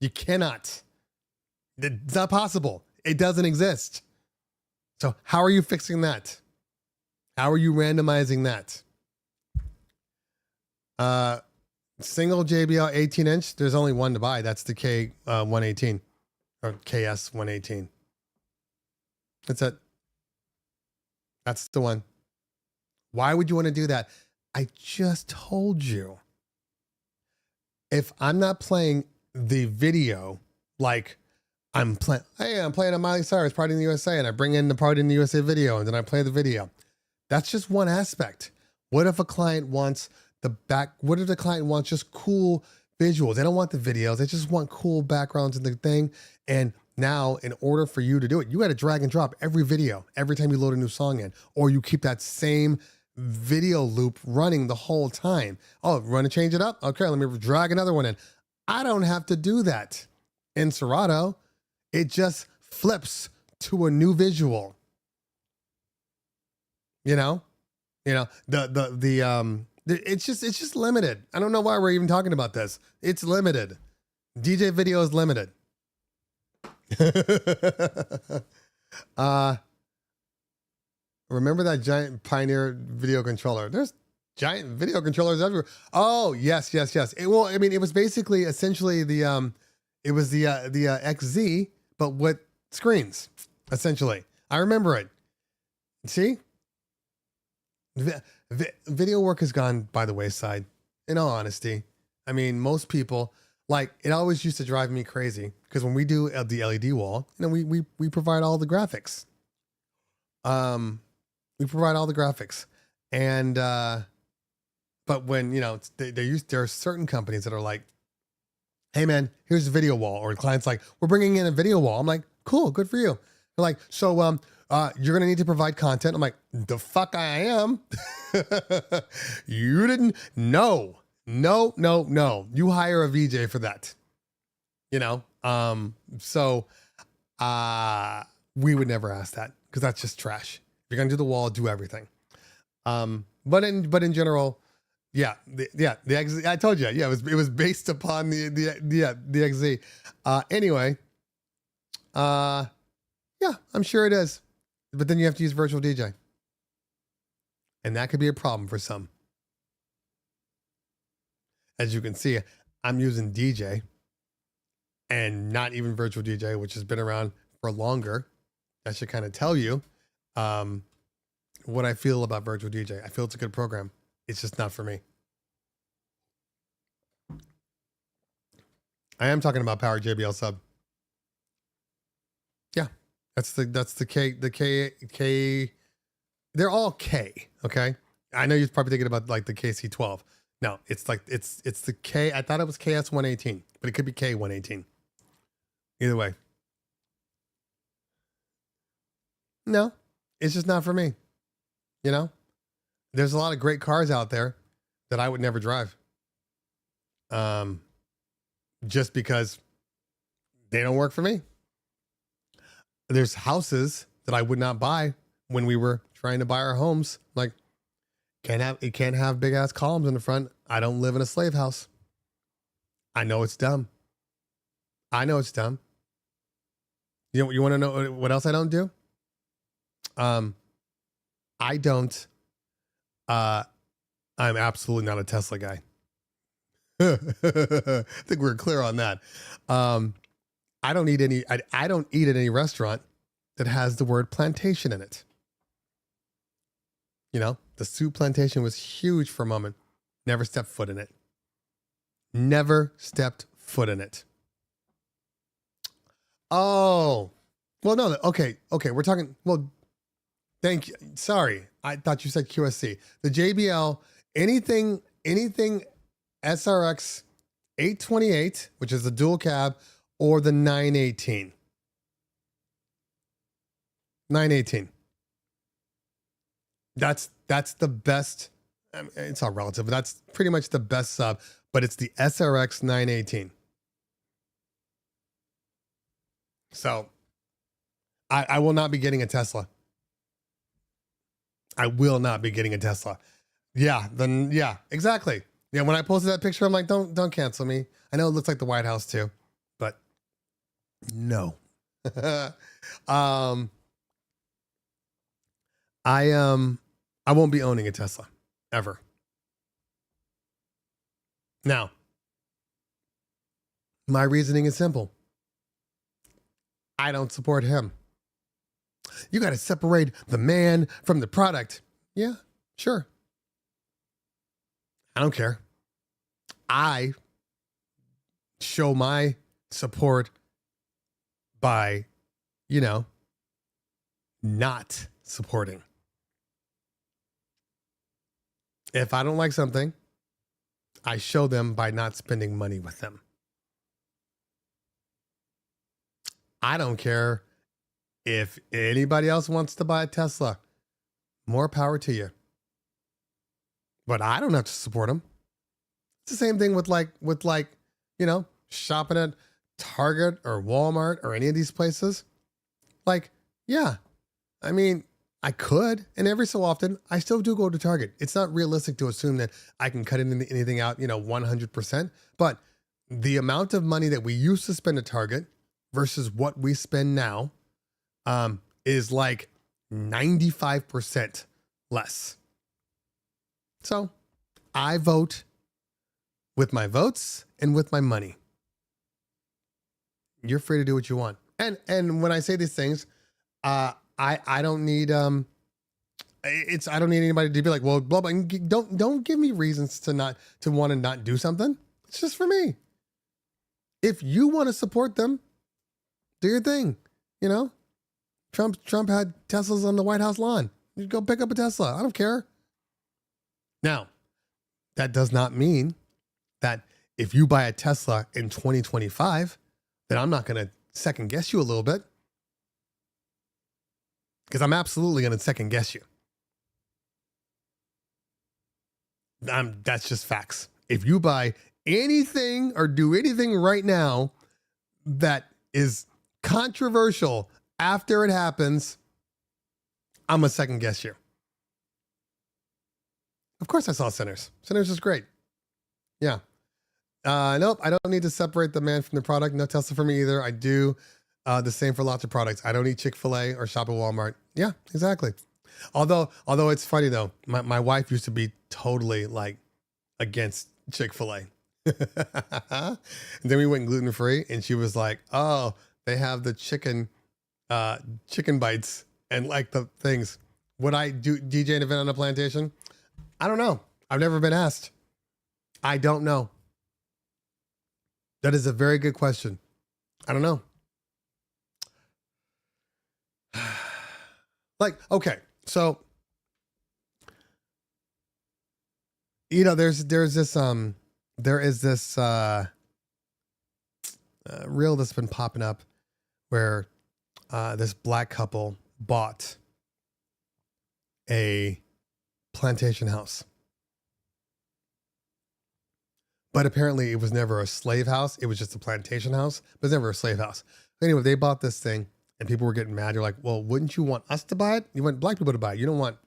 You cannot. It's not possible. It doesn't exist. So how are you fixing that? How are you randomizing that? Single JBL 18-inch. There's only one to buy. That's the K118 or KS118. That's it. That's the one. Why would you want to do that? I just told you. If I'm not playing the video, like I'm playing, hey, I'm playing a Miley Cyrus Party in the USA, and I bring in the Party in the USA video, and then I play the video. That's just one aspect. What if a client wants what if the client wants just cool visuals? They don't want the videos. They just want cool backgrounds in the thing. And now, in order for you to do it, you got to drag and drop every video every time you load a new song in, or you keep that same video loop running the whole time. Oh, want to change it up? Okay, let me drag another one in. I don't have to do that in Serato. It just flips to a new visual. It's just limited. I don't know why we're even talking about this. It's limited. DJ video is limited. Remember that giant Pioneer video controller? There's giant video controllers everywhere. Oh, yes. It was basically essentially the XZ, but with screens, essentially. I remember it. See? Video work has gone by the wayside, in all honesty. I mean, most people, like, it always used to drive me crazy because when we do the LED wall, we provide all the graphics. We provide all the graphics, and but when there are certain companies that are like, hey man, here's a video wall, or the client's like, we're bringing in a video wall. I'm like, cool, good for you. They're like, so you're gonna need to provide content. I'm like, the fuck I am. You didn't. No. You hire a VJ for that. So we would never ask that because that's just trash. If you're gonna do the wall, do everything. But in general, the XZ, I told you, it was based upon the XZ. Anyway, I'm sure it is. But then you have to use virtual DJ. And that could be a problem for some. As you can see, I'm using DJ and not even virtual DJ, which has been around for longer. That should kind of tell you what I feel about virtual DJ. I feel it's a good program. It's just not for me. I am talking about Power JBL Sub. Yeah, that's the K. They're all K. Okay, I know you're probably thinking about like the KC12. No, it's the K. I thought it was KS118, but it could be K118. Either way. No, it's just not for me. There's a lot of great cars out there that I would never drive. Just because they don't work for me. There's houses that I would not buy when we were trying to buy our homes. Like, it can't have big ass columns in the front. I don't live in a slave house. I know it's dumb. You want to know what else I don't do? I'm absolutely not a Tesla guy. I think we're clear on that. I don't eat at any restaurant that has the word plantation in it. The soup plantation was huge for a moment. Never stepped foot in it. Oh, well, no. Okay. We're talking, well, thank you. Sorry. I thought you said QSC. The JBL, anything SRX 828, which is the dual cab, or the 918. 918. That's the best. I mean, it's all relative, but that's pretty much the best sub. But it's the SRX 918. So I will not be getting a Tesla. I will not be getting a Tesla. Yeah, exactly. Yeah, when I posted that picture, I'm like, don't cancel me. I know it looks like the White House too, but no. I won't be owning a Tesla ever. Now, my reasoning is simple. I don't support him. You got to separate the man from the product. Yeah, sure. I don't care. I show my support by, not supporting. If I don't like something, I show them by not spending money with them. I don't care if anybody else wants to buy a Tesla. More power to you. But I don't have to support them. It's the same thing with shopping at Target or Walmart or any of these places. Like, yeah, I mean, I could, and every so often I still do go to Target. It's not realistic to assume that I can cut anything out, 100%. But the amount of money that we used to spend at Target versus what we spend now is like 95% less. So I vote with my votes and with my money. You're free to do what you want. And when I say these things, I don't need I don't need anybody to be like, well, blah blah. Don't give me reasons to want to not do something. It's just for me. If you want to support them, do your thing. Trump had Teslas on the White House lawn. You go pick up a Tesla. I don't care. Now, that does not mean that if you buy a Tesla in 2025, then I'm not going to second guess you a little bit. Because I'm absolutely going to second guess you. That's just facts. If you buy anything or do anything right now that is controversial after it happens, I'm going to second guess you. Of course I saw Sinners. Sinners is great. Yeah. Nope, I don't need to separate the man from the product. No Tesla for me either. I do the same for lots of products. I don't eat Chick-fil-A or shop at Walmart. Yeah, exactly. Although it's funny though, my wife used to be totally like against Chick-fil-A. And then we went gluten-free and she was like, oh, they have the chicken bites and like the things. Would I do DJ an event on a plantation? I don't know. I've never been asked. I don't know. That is a very good question. I don't know. Like, okay, so there is this reel that's been popping up where this black couple bought a plantation house. But apparently it was never a slave house. It was just a plantation house, but it's never a slave house. Anyway, they bought this thing and people were getting mad. You're like, well, wouldn't you want us to buy it? You want black people to buy it. You don't want,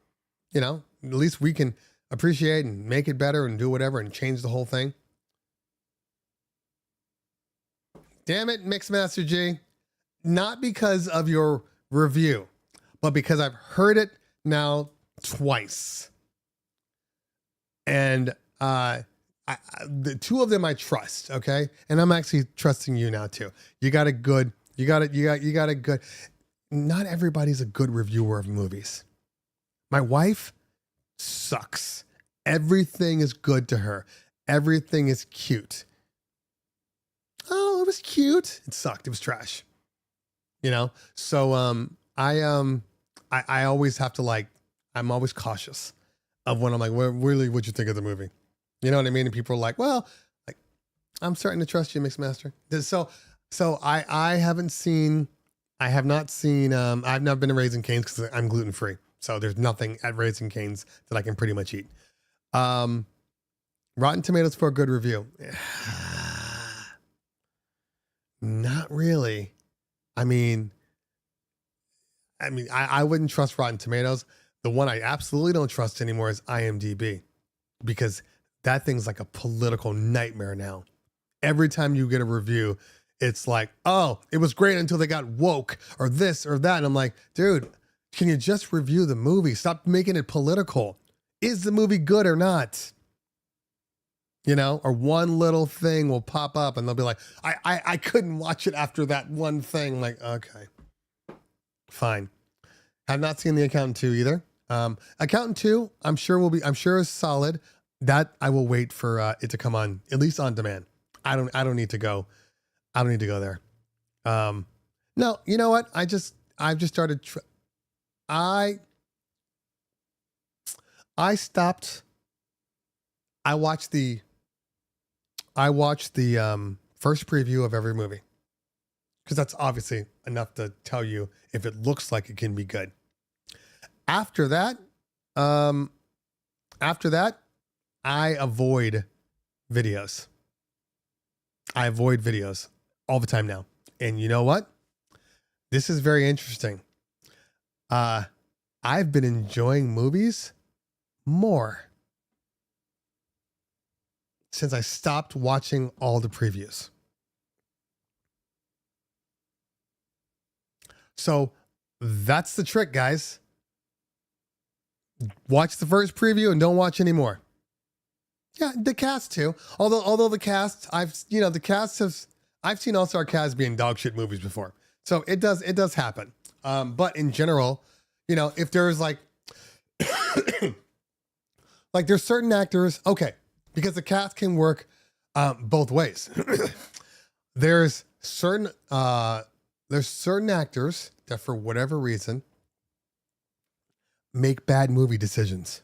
at least we can appreciate and make it better and do whatever and change the whole thing. Damn it, Mixmaster G. Not because of your review, but because I've heard it now twice. And the two of them I trust, okay? And I'm actually trusting you now too. You got a good, not everybody's a good reviewer of movies. My wife sucks. Everything is good to her. Everything is cute. Oh, it was cute. It sucked. It was trash. So I always have to I'm always cautious of when I'm like, well, really, what'd you think of the movie? You know what I mean? And people are like, well, I'm starting to trust you, Mixmaster. So I have not seen, I've not been to Raising Cane's because I'm gluten free. So there's nothing at Raising Cane's that I can pretty much eat. Rotten Tomatoes for a good review. Not really. I wouldn't trust Rotten Tomatoes. The one I absolutely don't trust anymore is IMDb, because that thing's like a political nightmare now. Every time you get a review, it's like, oh, it was great until they got woke or this or that. And I'm like, dude, can you just review the movie? Stop making it political. Is the movie good or not? Or one little thing will pop up and they'll be like, I couldn't watch it after that one thing. Like, okay, fine. I've not seen The Accountant 2 either. Accountant 2, I'm sure is solid. that I will wait for it to come on, at least on demand. I don't need to go. I don't need to go there. No, you know what? I've just started. I stopped. I watched the first preview of every movie because that's obviously enough to tell you if it looks like it can be good. After that, I avoid videos. I avoid videos all the time now. And you know what? This is very interesting. I've been enjoying movies more since I stopped watching all the previews. So that's the trick, guys. Watch the first preview and don't watch anymore. Yeah, the cast too. Although the cast, I've seen All-Star cast being dog shit movies before. So it does happen. But in general, if there's like there's certain actors, okay, because the cast can work both ways. There's certain actors that for whatever reason make bad movie decisions.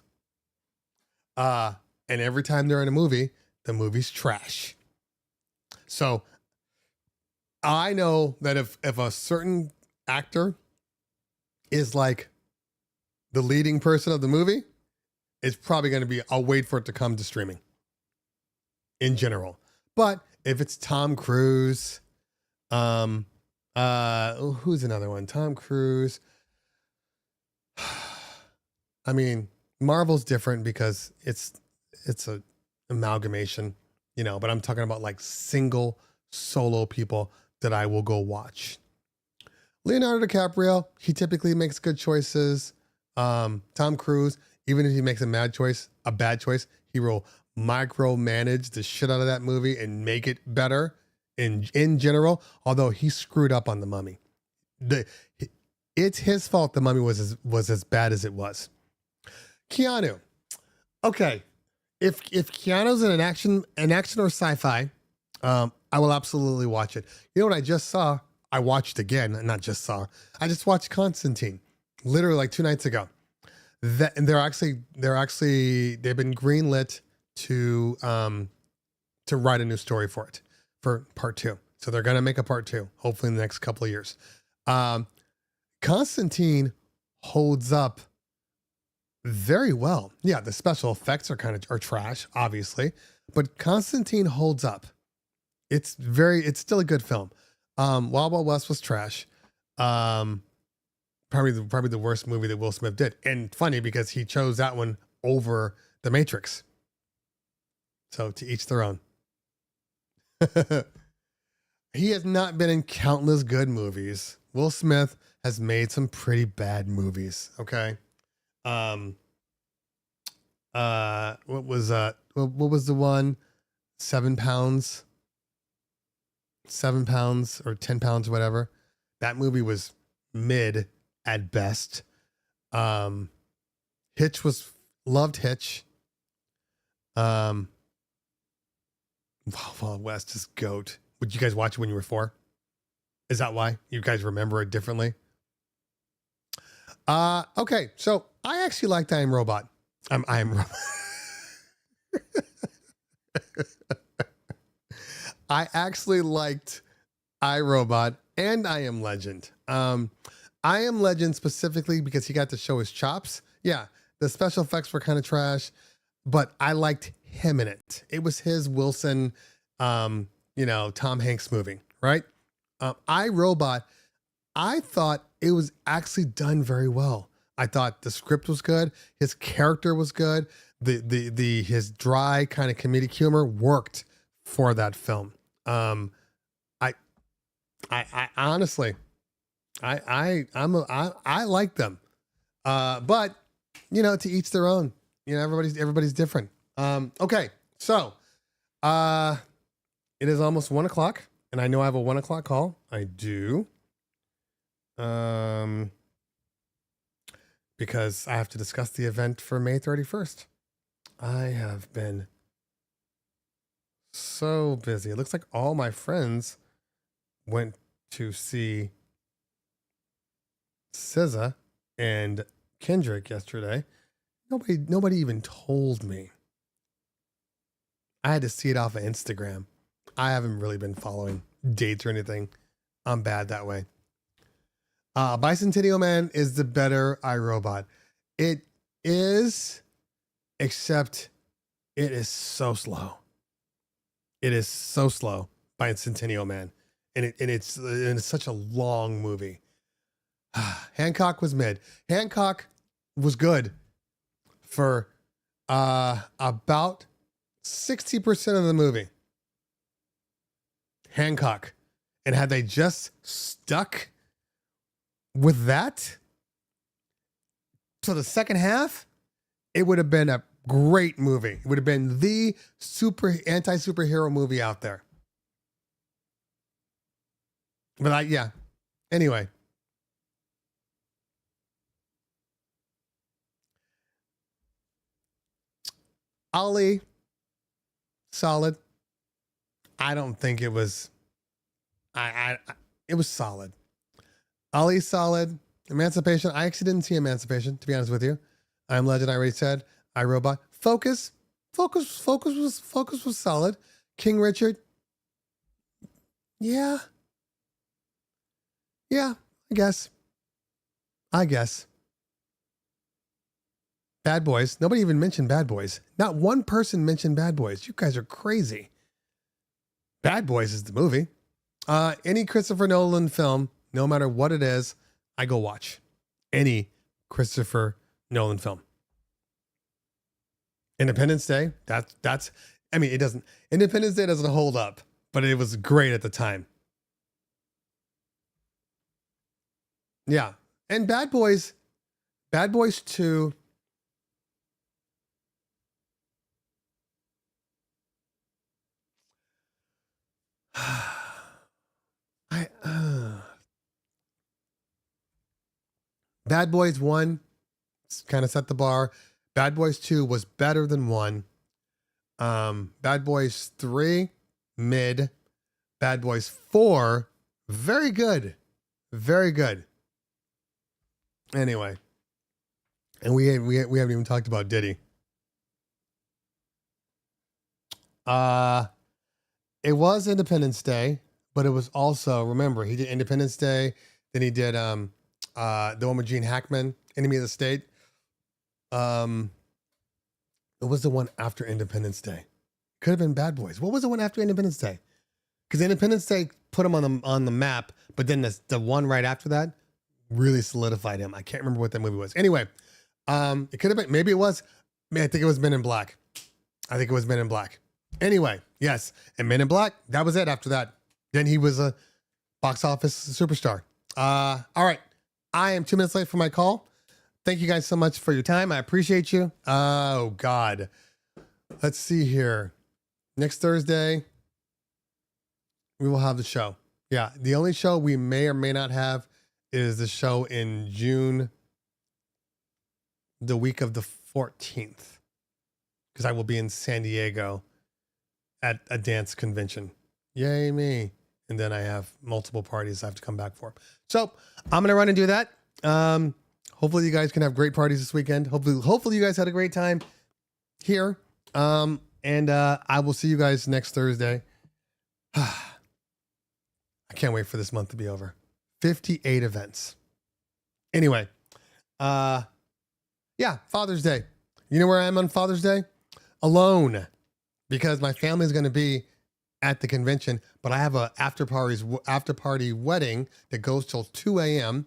And every time they're in a movie, the movie's trash. So I know that if a certain actor is like the leading person of the movie, it's probably going to be, I'll wait for it to come to streaming in general. But if it's Tom Cruise, who's another one? Tom Cruise. I mean, Marvel's different because it's a amalgamation, but I'm talking about like single solo people that I will go watch. Leonardo DiCaprio, he typically makes good choices. Tom Cruise, even if he makes a bad choice, he will micromanage the shit out of that movie and make it better in general, although he screwed up on The Mummy. It's his fault The Mummy was as bad as it was. Keanu. Okay. If Keanu's in an action or sci-fi, I will absolutely watch it. You know what I just saw? I watched again, not just saw. I just watched Constantine, literally like 2 nights ago. And they've been greenlit to write a new story for it for part 2. So they're gonna make a part 2, hopefully in the next couple of years. Constantine holds up very well. Yeah, the special effects are trash, obviously, but Constantine holds up. It's still a good film. Wild Wild West was trash. Probably the worst movie that Will Smith did. And funny because he chose that one over The Matrix. So to each their own. He has not been in countless good movies. Will Smith has made some pretty bad movies. Okay. What was the one? 7 pounds or 10 pounds, whatever. That movie was mid at best. Hitch loved Hitch. Wild Wild West is GOAT. Would you guys watch it when you were 4? Is that why you guys remember it differently? Okay, so I actually liked I Am Robot. I Am Robot. I actually liked iRobot and I Am Legend. I Am Legend specifically because he got to show his chops. Yeah, the special effects were kind of trash, but I liked him in it. It was his Wilson, Tom Hanks movie, right? iRobot, I thought it was actually done very well. I thought the script was good. His character was good. His dry kind of comedic humor worked for that film. I honestly, I like them. But to each their own. Everybody's different. Okay, so it is almost 1:00, and I know I have a 1:00 call. I do. Because I have to discuss the event for May 31st. I have been so busy. It looks like all my friends went to see SZA and Kendrick yesterday. Nobody even told me. I had to see it off of Instagram. I haven't really been following dates or anything. I'm bad that way. Bicentennial Man is the better iRobot. It is, except it is so slow. It is so slow, Bicentennial Man. And it's such a long movie. Hancock was mid. Hancock was good for about 60% of the movie. Hancock. And had they just stuck with that to the second half, it would have been a great movie. It would have been the anti-superhero movie out there. But yeah. Anyway. Ali, solid. I don't think it was. It was solid. Ali, solid. Emancipation. I actually didn't see Emancipation, to be honest with you. I'm Legend. I already said. iRobot. Focus was solid. King Richard. Yeah. I guess. Bad Boys. Nobody even mentioned Bad Boys. Not one person mentioned Bad Boys. You guys are crazy. Bad Boys is the movie. Any Christopher Nolan film, no matter what it is, I go watch. Any Christopher Nolan film. Independence Day, Independence Day doesn't hold up, but it was great at the time. Yeah. And Bad Boys 2. Bad Boys 1 kind of set the bar. Bad Boys 2 was better than 1. Bad Boys 3, mid. Bad Boys 4, very good. Very good. Anyway. And we haven't even talked about Diddy. It was Independence Day, but it was also, remember, he did Independence Day, then he did the one with Gene Hackman, Enemy of the State. It was the one after Independence Day. Could have been Bad Boys. What was the one after Independence Day? Because Independence Day put him on the map, but then the one right after that really solidified him. I can't remember what that movie was. Anyway, it could have been, maybe it was, I think it was Men in Black. Anyway, yes. And Men in Black, that was it after that. Then he was a box office superstar. All right. I am 2 minutes late for my call. Thank you guys so much for your time. I appreciate you. Oh, God. Let's see here. Next Thursday, we will have the show. Yeah. The only show we may or may not have is the show in June, the week of the 14th, because I will be in San Diego at a dance convention. Yay me. And then I have multiple parties I have to come back for. So I'm going to run and do that. Hopefully you guys can have great parties this weekend. Hopefully you guys had a great time here. And I will see you guys next Thursday. I can't wait for this month to be over. 58 events. Anyway, yeah, Father's Day. You know where I am on Father's Day? Alone. Because my family is going to be at the convention, but I have a after party wedding that goes till 2 a.m.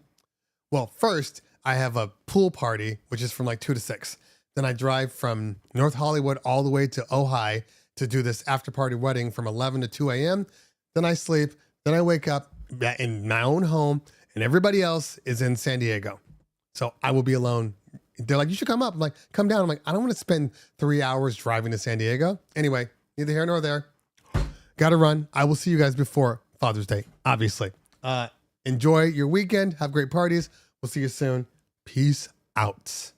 Well, first I have a pool party, which is from like 2 to 6. Then I drive from North Hollywood all the way to Ojai to do this after party wedding from 11 to 2 a.m. Then I sleep. Then I wake up in my own home and everybody else is in San Diego. So I will be alone. They're like, you should come up. I'm like, come down. I'm like, I don't want to spend 3 hours driving to San Diego. Anyway, neither here nor there. Got to run. I will see you guys before Father's Day, obviously. Enjoy your weekend. Have great parties. We'll see you soon. Peace out.